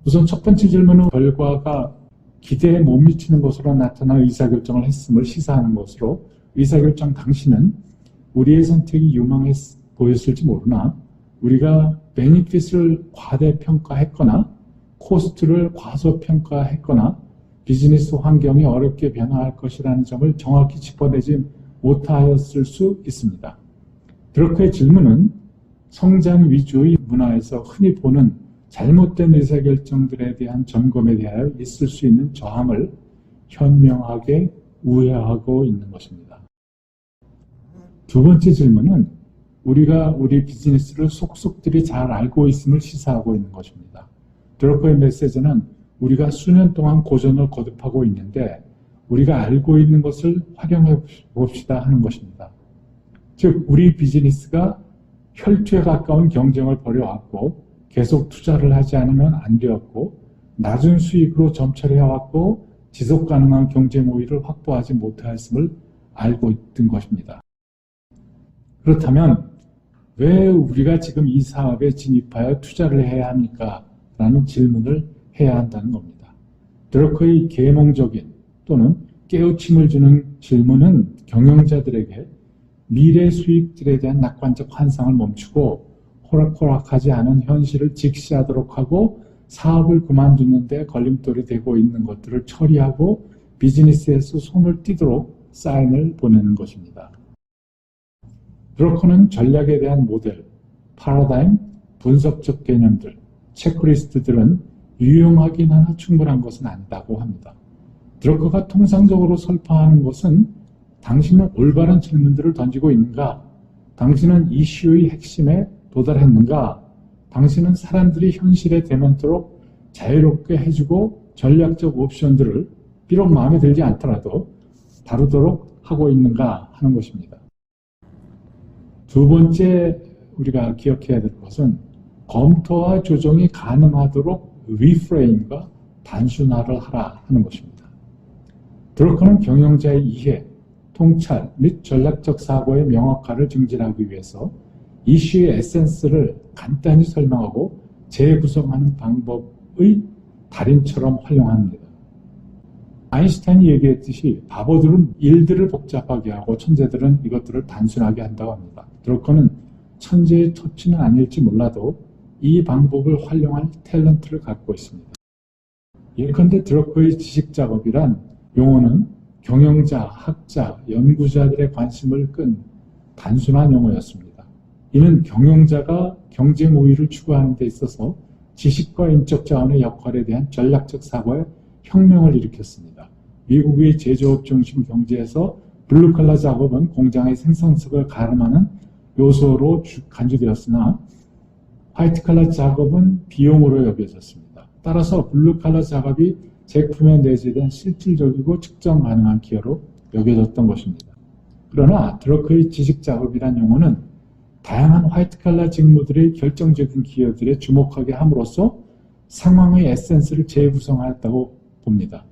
우선 첫 번째 질문은 결과가 기대에 못 미치는 것으로 나타나 의사결정을 했음을 시사하는 것으로, 의사결정 당시는 우리의 선택이 유망해 보였을지 모르나 우리가 베니핏을 과대평가했거나 코스트를 과소평가했거나 비즈니스 환경이 어렵게 변화할 것이라는 점을 정확히 짚어내지 못하였을 수 있습니다. 드러커의 질문은 성장 위주의 문화에서 흔히 보는 잘못된 의사결정들에 대한 점검에 대하여 있을 수 있는 저함을 현명하게 우회하고 있는 것입니다. 두 번째 질문은 우리가 우리 비즈니스를 속속들이 잘 알고 있음을 시사하고 있는 것입니다. 드러커의 메시지는 우리가 수년 동안 고전을 거듭하고 있는데 우리가 알고 있는 것을 활용해 봅시다 하는 것입니다. 즉 우리 비즈니스가 혈투에 가까운 경쟁을 벌여왔고 계속 투자를 하지 않으면 안 되었고 낮은 수익으로 점철해왔고 지속 가능한 경쟁 우위를 확보하지 못하였음을 알고 있던 것입니다. 그렇다면 왜 우리가 지금 이 사업에 진입하여 투자를 해야 합니까? 라는 질문을 해야 한다는 겁니다. 드러커의 계몽적인 또는 깨우침을 주는 질문은 경영자들에게 미래 수익들에 대한 낙관적 환상을 멈추고 호락호락하지 않은 현실을 직시하도록 하고 사업을 그만두는 데 걸림돌이 되고 있는 것들을 처리하고 비즈니스에서 손을 떼도록 사인을 보내는 것입니다. 드러커는 전략에 대한 모델, 파라다임, 분석적 개념들, 체크리스트들은 유용하긴 하나 충분한 것은 아니다고 합니다. 드러커가 통상적으로 설파하는 것은 당신은 올바른 질문들을 던지고 있는가? 당신은 이슈의 핵심에 도달했는가? 당신은 사람들이 현실에 대면토록 자유롭게 해주고 전략적 옵션들을 비록 마음에 들지 않더라도 다루도록 하고 있는가 하는 것입니다. 두 번째 우리가 기억해야 될 것은 검토와 조정이 가능하도록 리프레임과 단순화를 하라 하는 것입니다. 드러커는 경영자의 이해, 통찰 및 전략적 사고의 명확화를 증진하기 위해서 이슈의 에센스를 간단히 설명하고 재구성하는 방법의 달인처럼 활용합니다. 아인슈타인이 얘기했듯이 바보들은 일들을 복잡하게 하고 천재들은 이것들을 단순하게 한다고 합니다. 드러커는 천재의 터치는 아닐지 몰라도 이 방법을 활용할 탤런트를 갖고 있습니다. 예컨대 드러커의 지식작업이란 용어는 경영자, 학자, 연구자들의 관심을 끈 단순한 용어였습니다. 이는 경영자가 경쟁 우위를 추구하는 데 있어서 지식과 인적 자원의 역할에 대한 전략적 사고에 혁명을 일으켰습니다. 미국의 제조업 중심 경제에서 블루칼라 작업은 공장의 생산성을 가름하는 요소로 간주되었으나 화이트칼라 작업은 비용으로 여겨졌습니다. 따라서 블루칼라 작업이 제품에 내재된 실질적이고 측정 가능한 기여로 여겨졌던 것입니다. 그러나 드러커의 지식작업이란 용어는 다양한 화이트칼라 직무들의 결정적인 기여들에 주목하게 함으로써 상황의 에센스를 재구성하였다고 봅니다.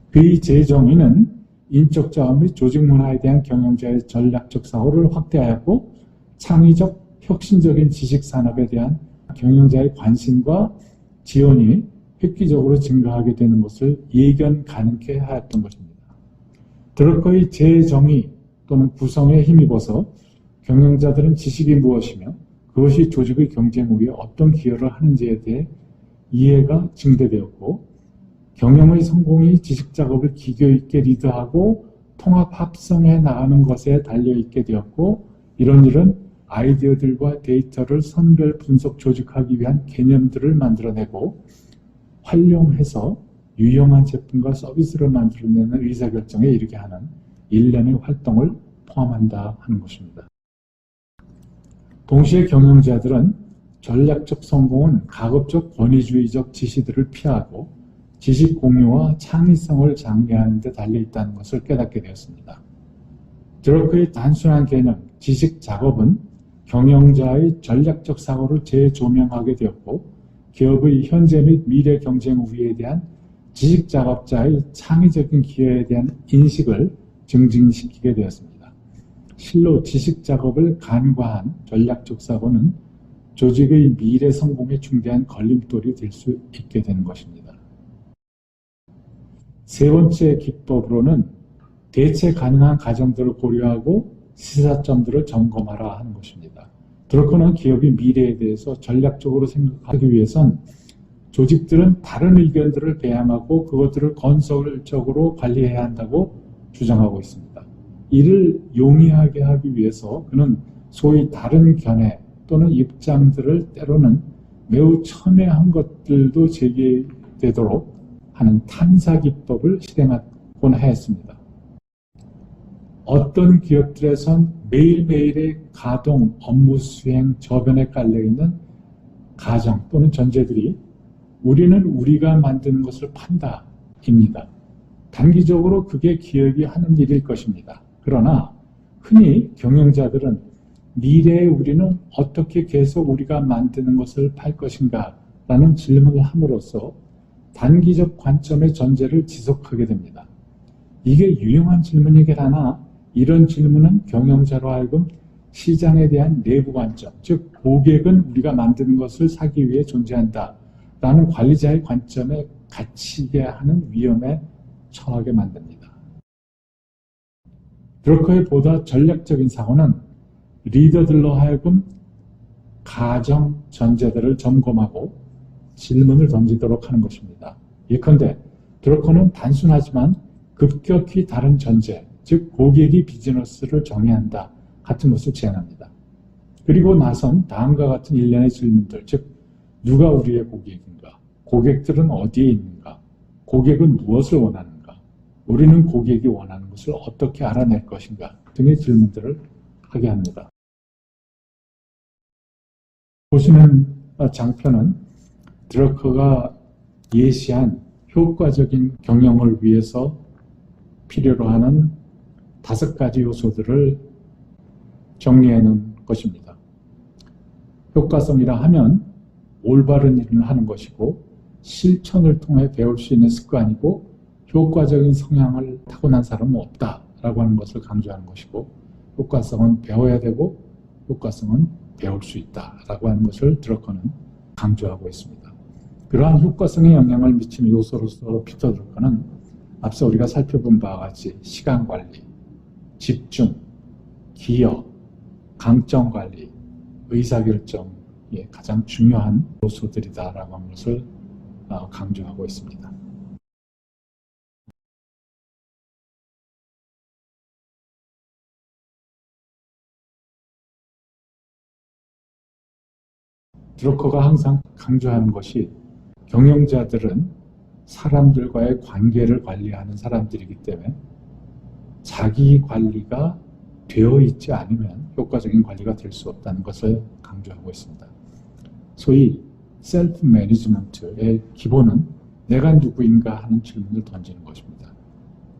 그의 재정의는 인적 자원 및 조직 문화에 대한 경영자의 전략적 사고를 확대하였고 창의적 혁신적인 지식 산업에 대한 경영자의 관심과 지원이 획기적으로 증가하게 되는 것을 예견 가능케 하였던 것입니다. 드러커의 재정의 또는 구성에 힘입어서 경영자들은 지식이 무엇이며 그것이 조직의 경쟁 우위에 어떤 기여를 하는지에 대해 이해가 증대되었고 경영의 성공이 지식작업을 기교 있게 리드하고 통합 합성해 나가는 것에 달려있게 되었고 이런 일은 아이디어들과 데이터를 선별 분석 조직하기 위한 개념들을 만들어내고 활용해서 유용한 제품과 서비스를 만들어내는 의사결정에 이르게 하는 일련의 활동을 포함한다 하는 것입니다. 동시에 경영자들은 전략적 성공은 가급적 권위주의적 지시들을 피하고 지식 공유와 창의성을 장려하는 데 달려있다는 것을 깨닫게 되었습니다. 드러커의 단순한 개념, 지식 작업은 경영자의 전략적 사고를 재조명하게 되었고 기업의 현재 및 미래 경쟁 우위에 대한 지식 작업자의 창의적인 기여에 대한 인식을 증진시키게 되었습니다. 실로 지식 작업을 간과한 전략적 사고는 조직의 미래 성공에 중대한 걸림돌이 될 수 있게 되는 것입니다. 세 번째 기법으로는 대체 가능한 가정들을 고려하고 시사점들을 점검하라 하는 것입니다. 드러커는 기업이 미래에 대해서 전략적으로 생각하기 위해선 조직들은 다른 의견들을 배양하고 그것들을 건설적으로 관리해야 한다고 주장하고 있습니다. 이를 용이하게 하기 위해서 그는 소위 다른 견해 또는 입장들을 때로는 매우 첨예한 것들도 제기되도록 하는 탐사 기법을 실행하고 하였습니다. 어떤 기업들에선 매일매일의 가동, 업무 수행, 저변에 깔려있는 가정 또는 전제들이 우리는 우리가 만드는 것을 판다입니다. 단기적으로 그게 기업이 하는 일일 것입니다. 그러나 흔히 경영자들은 미래에 우리는 어떻게 계속 우리가 만드는 것을 팔 것인가 라는 질문을 함으로써 단기적 관점의 전제를 지속하게 됩니다. 이게 유용한 질문이긴 하나 이런 질문은 경영자로 하여금 시장에 대한 내부 관점, 즉 고객은 우리가 만드는 것을 사기 위해 존재한다 라는 관리자의 관점에 갇히게 하는 위험에 처하게 만듭니다. 드러커의 보다 전략적인 사고는 리더들로 하여금 가정 전제들을 점검하고 질문을 던지도록 하는 것입니다. 예컨대 드러커는 단순하지만 급격히 다른 전제, 즉 고객이 비즈니스를 정의한다 같은 것을 제안합니다. 그리고 나선 다음과 같은 일련의 질문들, 즉 누가 우리의 고객인가, 고객들은 어디에 있는가, 고객은 무엇을 원하는가, 우리는 고객이 원하는 것을 어떻게 알아낼 것인가 등의 질문들을 하게 합니다. 보시는 장편은 드러커가 예시한 효과적인 경영을 위해서 필요로 하는 5가지 요소들을 정리해 놓은 것입니다. 효과성이라 하면 올바른 일을 하는 것이고 실천을 통해 배울 수 있는 습관이고 효과적인 성향을 타고난 사람은 없다라고 하는 것을 강조하는 것이고 효과성은 배워야 되고 효과성은 배울 수 있다라고 하는 것을 드러커는 강조하고 있습니다. 그러한 효과성에 영향을 미치는 요소로서 피터 드러커는 앞서 우리가 살펴본 바와 같이 시간관리, 집중, 기여, 강점관리, 의사결정이 가장 중요한 요소들이다라고 하는 것을 강조하고 있습니다. 드러커가 항상 강조하는 것이 경영자들은 사람들과의 관계를 관리하는 사람들이기 때문에 자기 관리가 되어 있지 않으면 효과적인 관리가 될 수 없다는 것을 강조하고 있습니다. 소위 셀프 매니지먼트의 기본은 내가 누구인가 하는 질문을 던지는 것입니다.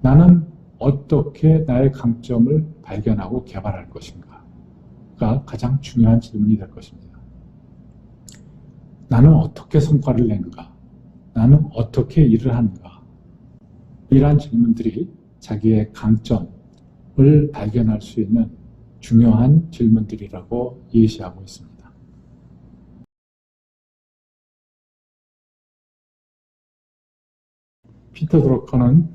나는 어떻게 나의 강점을 발견하고 개발할 것인가가 가장 중요한 질문이 될 것입니다. 나는 어떻게 성과를 내는가? 나는 어떻게 일을 하는가? 이러한 질문들이 자기의 강점을 발견할 수 있는 중요한 질문들이라고 예시하고 있습니다. 피터 드러커는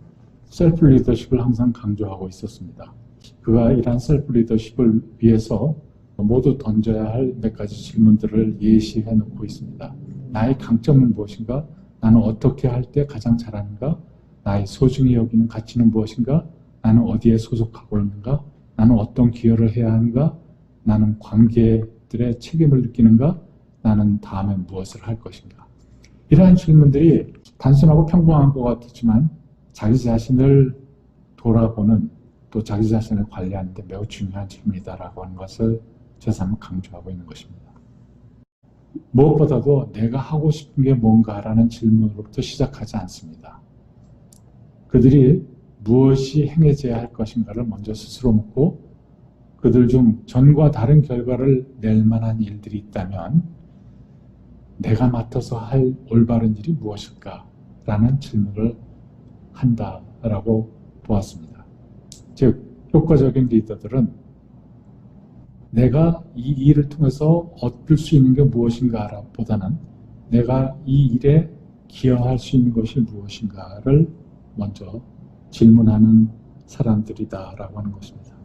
셀프 리더십을 항상 강조하고 있었습니다. 그가 이러한 셀프 리더십을 위해서 모두 던져야 할 몇 가지 질문들을 예시해 놓고 있습니다. 나의 강점은 무엇인가? 나는 어떻게 할 때 가장 잘하는가? 나의 소중히 여기는 가치는 무엇인가? 나는 어디에 소속하고 있는가? 나는 어떤 기여를 해야 하는가? 나는 관계들의 책임을 느끼는가? 나는 다음에 무엇을 할 것인가? 이러한 질문들이 단순하고 평범한 것 같지만 자기 자신을 돌아보는 또 자기 자신을 관리하는 데 매우 중요한 질문이다라고 하는 것을 제3은 강조하고 있는 것입니다. 무엇보다도 내가 하고 싶은 게 뭔가라는 질문으로부터 시작하지 않습니다. 그들이 무엇이 행해져야 할 것인가를 먼저 스스로 묻고 그들 중 전과 다른 결과를 낼 만한 일들이 있다면 내가 맡아서 할 올바른 일이 무엇일까라는 질문을 한다라고 보았습니다. 즉 효과적인 리더들은 내가 이 일을 통해서 얻을 수 있는 게 무엇인가 보다는 내가 이 일에 기여할 수 있는 것이 무엇인가를 먼저 질문하는 사람들이다라고 하는 것입니다.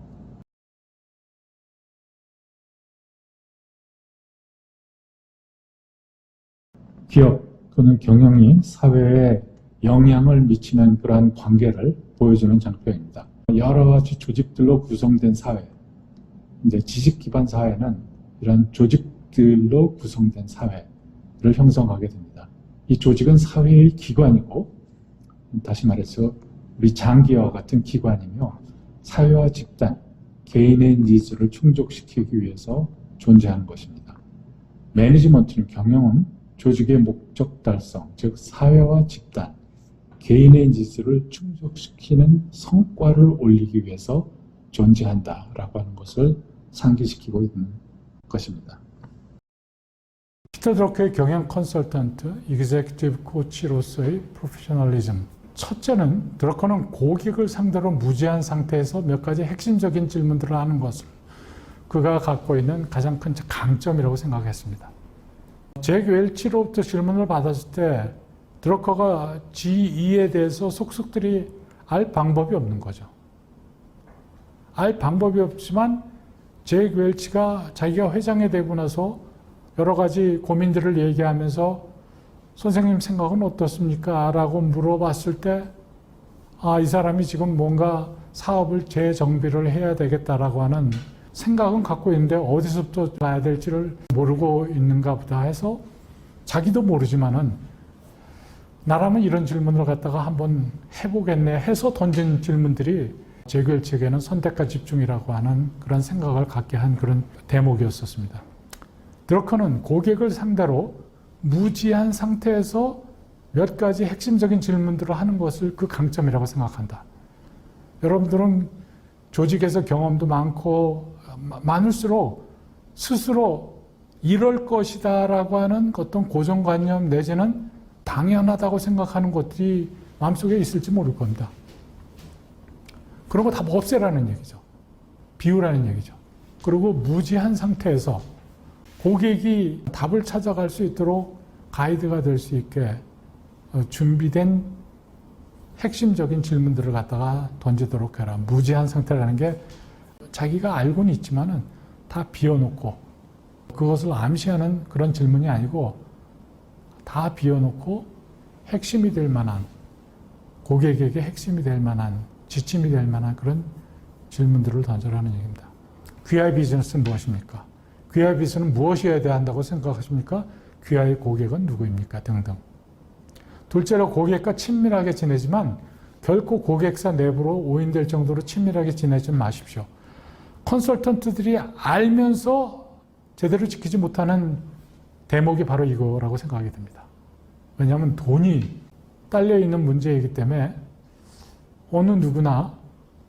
기업 또는 경영이 사회에 영향을 미치는 그러한 관계를 보여주는 장표입니다. 여러 가지 조직들로 구성된 사회, 이제 지식 기반 사회는 이런 조직들로 구성된 사회를 형성하게 됩니다. 이 조직은 사회의 기관이고, 다시 말해서 우리 장기와 같은 기관이며 사회와 집단, 개인의 니즈를 충족시키기 위해서 존재하는 것입니다. 매니지먼트는 경영은 조직의 목적 달성, 즉 사회와 집단, 개인의 니즈를 충족시키는 성과를 올리기 위해서 존재한다라고 하는 것을 상기시키고 있는 것입니다. 피터 드러커의 경영 컨설턴트, 이그제큐티브 코치로서의 프로페셔널리즘. 첫째는 드러커는 고객을 상대로 무지한 상태에서 몇 가지 핵심적인 질문들을 하는 것을 그가 갖고 있는 가장 큰 강점이라고 생각했습니다. 잭 웰치로부터 질문을 받았을 때 드러커가 G2에 대해서 속속들이 알 방법이 없는 거죠. 알 방법이 없지만 잭 웰치가 자기가 회장이 되고 나서 여러 가지 고민들을 얘기하면서 선생님 생각은 어떻습니까? 라고 물어봤을 때 이 사람이 지금 뭔가 사업을 재정비를 해야 되겠다라고 하는 생각은 갖고 있는데 어디서부터 봐야 될지를 모르고 있는가 보다 해서 자기도 모르지만은 나라면 이런 질문을 갖다가 한번 해보겠네 해서 던진 질문들이 잭 웰치에게는 선택과 집중이라고 하는 그런 생각을 갖게 한 그런 대목이었었습니다. 드러커는 고객을 상대로 무지한 상태에서 몇 가지 핵심적인 질문들을 하는 것을 그 강점이라고 생각한다. 여러분들은 조직에서 경험도 많고 많을수록 스스로 이럴 것이다 라고 하는 어떤 고정관념 내지는 당연하다고 생각하는 것들이 마음속에 있을지 모를 겁니다. 그런 거 다 없애라는 얘기죠. 비우라는 얘기죠. 그리고 무지한 상태에서 고객이 답을 찾아갈 수 있도록 가이드가 될 수 있게 준비된 핵심적인 질문들을 갖다가 던지도록 해라. 무지한 상태라는 게 자기가 알고는 있지만은 다 비워놓고 그것을 암시하는 그런 질문이 아니고 다 비워놓고 핵심이 될 만한 고객에게 핵심이 될 만한 지침이 될 만한 그런 질문들을 던져라는 얘기입니다. 귀하의 비즈니스는 무엇입니까? 귀하의 비즈니스는 무엇이어야 한다고 생각하십니까? 귀하의 고객은 누구입니까? 등등. 둘째로 고객과 친밀하게 지내지만 결코 고객사 내부로 오인될 정도로 친밀하게 지내지 마십시오. 컨설턴트들이 알면서 제대로 지키지 못하는 대목이 바로 이거라고 생각하게 됩니다. 왜냐하면 돈이 딸려있는 문제이기 때문에 어느 누구나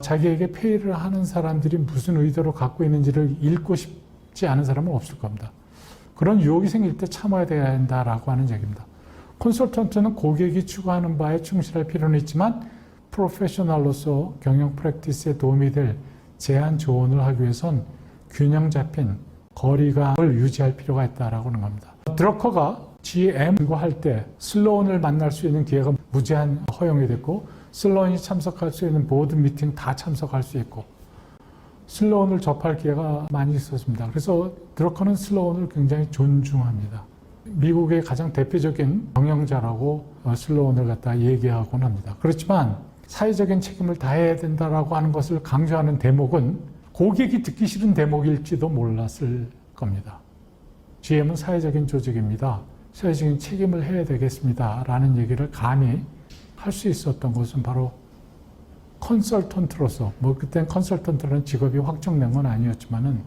자기에게 페이를 하는 사람들이 무슨 의도로 갖고 있는지를 읽고 싶지 않은 사람은 없을 겁니다. 그런 유혹이 생길 때 참아야 된다라고 하는 얘기입니다. 컨설턴트는 고객이 추구하는 바에 충실할 필요는 있지만 프로페셔널로서 경영 프랙티스에 도움이 될 제안 조언을 하기 위해선 균형 잡힌 거리감을 유지할 필요가 있다라고 하는 겁니다. 드러커가 GM과 할 때 슬로운을 만날 수 있는 기회가 무제한 허용이 됐고 슬로운이 참석할 수 있는 모든 미팅 다 참석할 수 있고 슬로운을 접할 기회가 많이 있었습니다. 그래서 드러커는 슬로운을 굉장히 존중합니다. 미국의 가장 대표적인 경영자라고 슬로운을 갖다 얘기하곤 합니다. 그렇지만 사회적인 책임을 다해야 된다라고 하는 것을 강조하는 대목은 고객이 듣기 싫은 대목일지도 몰랐을 겁니다. GM은 사회적인 조직입니다. 사회적인 책임을 해야 되겠습니다. 라는 얘기를 감히 할 수 있었던 것은 바로 컨설턴트로서, 그땐 컨설턴트라는 직업이 확정된 건 아니었지만은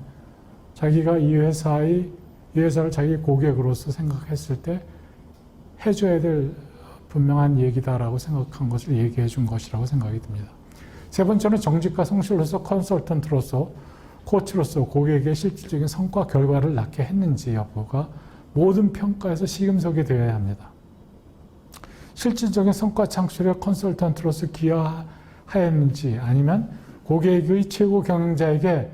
자기가 이 회사를 자기 고객으로서 생각했을 때 해줘야 될 분명한 얘기다라고 생각한 것을 얘기해 준 것이라고 생각이 듭니다. 세 번째는 정직과 성실로서 컨설턴트로서 코치로서 고객의 실질적인 성과 결과를 낳게 했는지 여부가 모든 평가에서 시금석이 되어야 합니다. 실질적인 성과 창출에 컨설턴트로서 기여하였는지 아니면 고객의 최고 경영자에게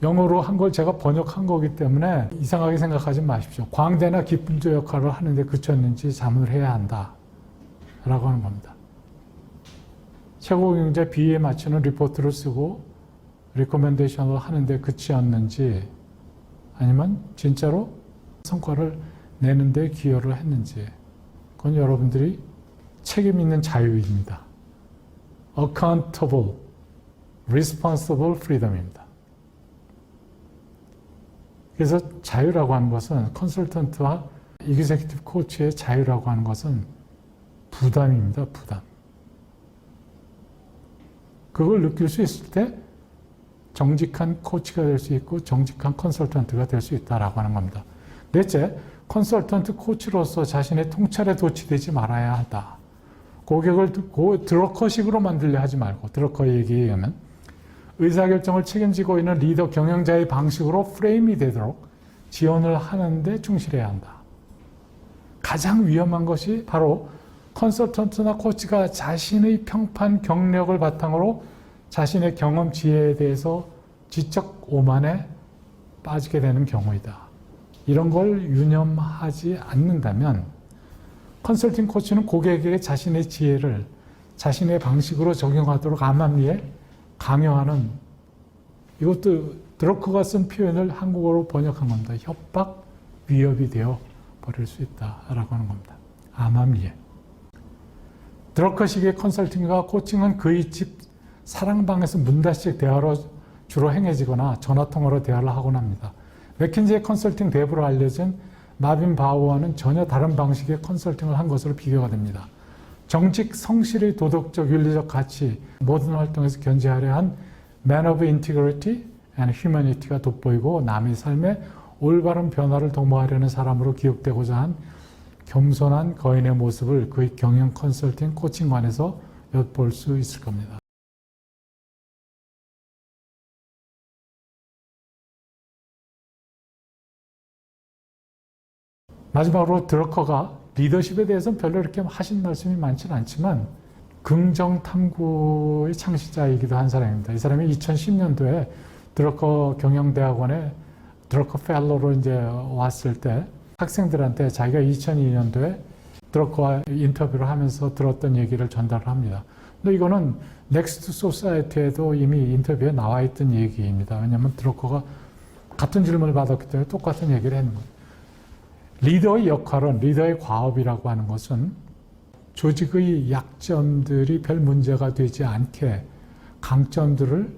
영어로 한 걸 제가 번역한 거기 때문에 이상하게 생각하지 마십시오. 광대나 기쁨조 역할을 하는데 그쳤는지 자문을 해야 한다 라고 하는 겁니다. 최고 경영자 B에 맞추는 리포트를 쓰고 리코멘데이션을 하는데 그치었는지 아니면 진짜로 성과를 내는데 기여를 했는지 그건 여러분들이 책임 있는 자유입니다. Accountable, Responsible Freedom입니다. 그래서 자유라고 하는 것은 컨설턴트와 이그제큐티브 코치의 자유라고 하는 것은 부담입니다. 부담. 그걸 느낄 수 있을 때 정직한 코치가 될 수 있고 정직한 컨설턴트가 될 수 있다라고 하는 겁니다. 넷째, 컨설턴트 코치로서 자신의 통찰에 도취되지 말아야 한다. 고객을 드러커식으로 만들려 하지 말고, 드러커 얘기에 의하면 의사결정을 책임지고 있는 리더 경영자의 방식으로 프레임이 되도록 지원을 하는데 충실해야 한다. 가장 위험한 것이 바로 컨설턴트나 코치가 자신의 평판 경력을 바탕으로 자신의 경험 지혜에 대해서 지적 오만에 빠지게 되는 경우이다. 이런 걸 유념하지 않는다면 컨설팅 코치는 고객에게 자신의 지혜를 자신의 방식으로 적용하도록 암암리에 강요하는, 이것도 드러커가 쓴 표현을 한국어로 번역한 겁니다. 협박, 위협이 되어 버릴 수 있다라고 하는 겁니다. 암암리에. 드러커식의 컨설팅과 코칭은 그의 집 사랑방에서 문닫식 대화로 주로 행해지거나 전화통화로 대화를 하곤 합니다. 맥킨지의 컨설팅 대부로 알려진 마빈 바우어는 전혀 다른 방식의 컨설팅을 한 것으로 비교가 됩니다. 정직, 성실의 도덕적, 윤리적 가치, 모든 활동에서 견지하려 한 Man of Integrity and Humanity가 돋보이고 남의 삶에 올바른 변화를 도모하려는 사람으로 기억되고자 한 겸손한 거인의 모습을 그의 경영 컨설팅 코칭관에서 엿볼 수 있을 겁니다. 마지막으로 드러커가 리더십에 대해서는 별로 이렇게 하신 말씀이 많지는 않지만 긍정탐구의 창시자이기도 한 사람입니다. 이 사람이 2010년도에 드러커 경영대학원에 드러커 펠로로 이제 왔을 때 학생들한테 자기가 2002년도에 드러커와 인터뷰를 하면서 들었던 얘기를 전달을 합니다. 근데 이거는 넥스트 소사이어티에도 이미 인터뷰에 나와 있던 얘기입니다. 왜냐하면 드러커가 같은 질문을 받았기 때문에 똑같은 얘기를 했는 거예요. 리더의 역할은, 리더의 과업이라고 하는 것은 조직의 약점들이 별 문제가 되지 않게 강점들을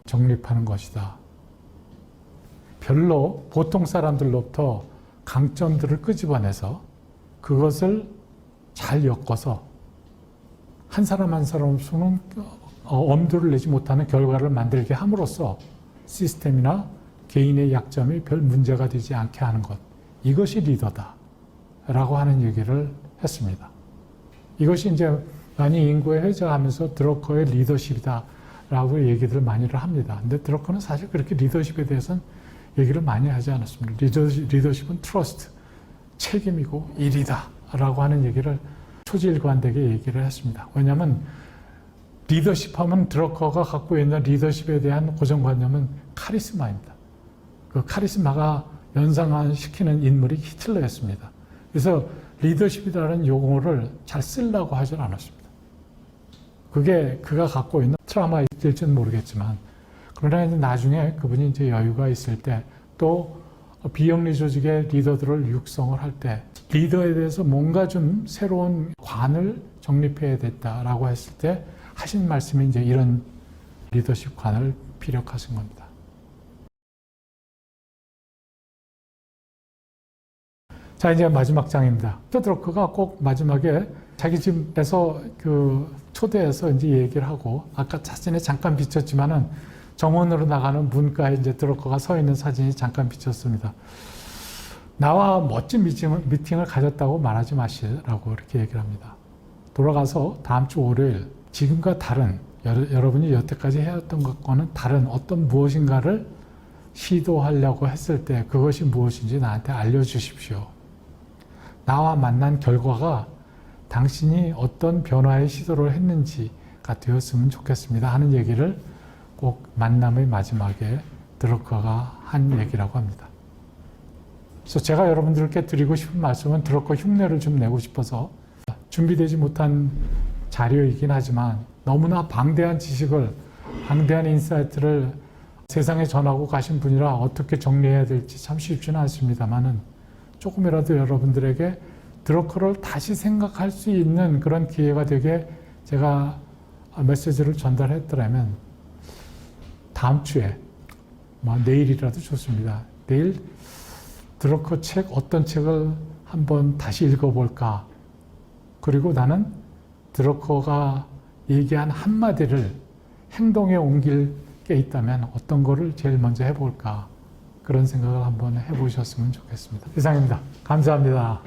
정립하는 것이다. 별로 보통 사람들로부터 강점들을 끄집어내서 그것을 잘 엮어서 한 사람 한 사람 수는 엄두를 내지 못하는 결과를 만들게 함으로써 시스템이나 개인의 약점이 별 문제가 되지 않게 하는 것. 이것이 리더다 라고 하는 얘기를 했습니다. 이것이 이제 많이 인구에 회자하면서 드러커의 리더십이다 라고 얘기들을 많이를 합니다. 근데 드러커는 사실 그렇게 리더십에 대해서는 얘기를 많이 하지 않았습니다. 리더십은 트러스트, 책임이고 일이다 라고 하는 얘기를 초지일관되게 얘기를 했습니다. 왜냐하면 리더십 하면 드러커가 갖고 있는 리더십에 대한 고정관념은 카리스마입니다. 그 카리스마가 연상시키는 인물이 히틀러였습니다. 그래서 리더십이라는 용어를 잘 쓰려고 하질 않았습니다. 그게 그가 갖고 있는 트라우마일지는 모르겠지만, 그러나 이제 나중에 그분이 이제 여유가 있을 때 또 비영리 조직의 리더들을 육성을 할 때 리더에 대해서 뭔가 좀 새로운 관을 정립해야 됐다라고 했을 때 하신 말씀이 이제 이런 리더십 관을 피력하신 겁니다. 자, 이제 마지막 장입니다. 드러커가 꼭 마지막에 자기 집에서 초대해서 이제 얘기를 하고, 아까 사진에 잠깐 비쳤지만은 정원으로 나가는 문가에 이제 드러커가 서 있는 사진이 잠깐 비쳤습니다. 나와 멋진 미팅을 가졌다고 말하지 마시라고 이렇게 얘기를 합니다. 돌아가서 다음 주 월요일 지금과 다른, 여러분이 여태까지 해왔던 것과는 다른 어떤 무엇인가를 시도하려고 했을 때 그것이 무엇인지 나한테 알려주십시오. 나와 만난 결과가 당신이 어떤 변화의 시도를 했는지가 되었으면 좋겠습니다 하는 얘기를 꼭 만남의 마지막에 드러커가 한 얘기라고 합니다. 그래서 제가 여러분들께 드리고 싶은 말씀은 드러커 흉내를 좀 내고 싶어서 준비되지 못한 자료이긴 하지만 너무나 방대한 지식을, 방대한 인사이트를 세상에 전하고 가신 분이라 어떻게 정리해야 될지 참 쉽지는 않습니다만은 조금이라도 여러분들에게 드러커를 다시 생각할 수 있는 그런 기회가 되게 제가 메시지를 전달했더라면 다음 주에, 내일이라도 좋습니다. 내일 드러커 책, 어떤 책을 한번 다시 읽어볼까. 그리고 나는 드러커가 얘기한 한마디를 행동에 옮길 게 있다면 어떤 거를 제일 먼저 해볼까 그런 생각을 한번 해보셨으면 좋겠습니다. 이상입니다. 감사합니다.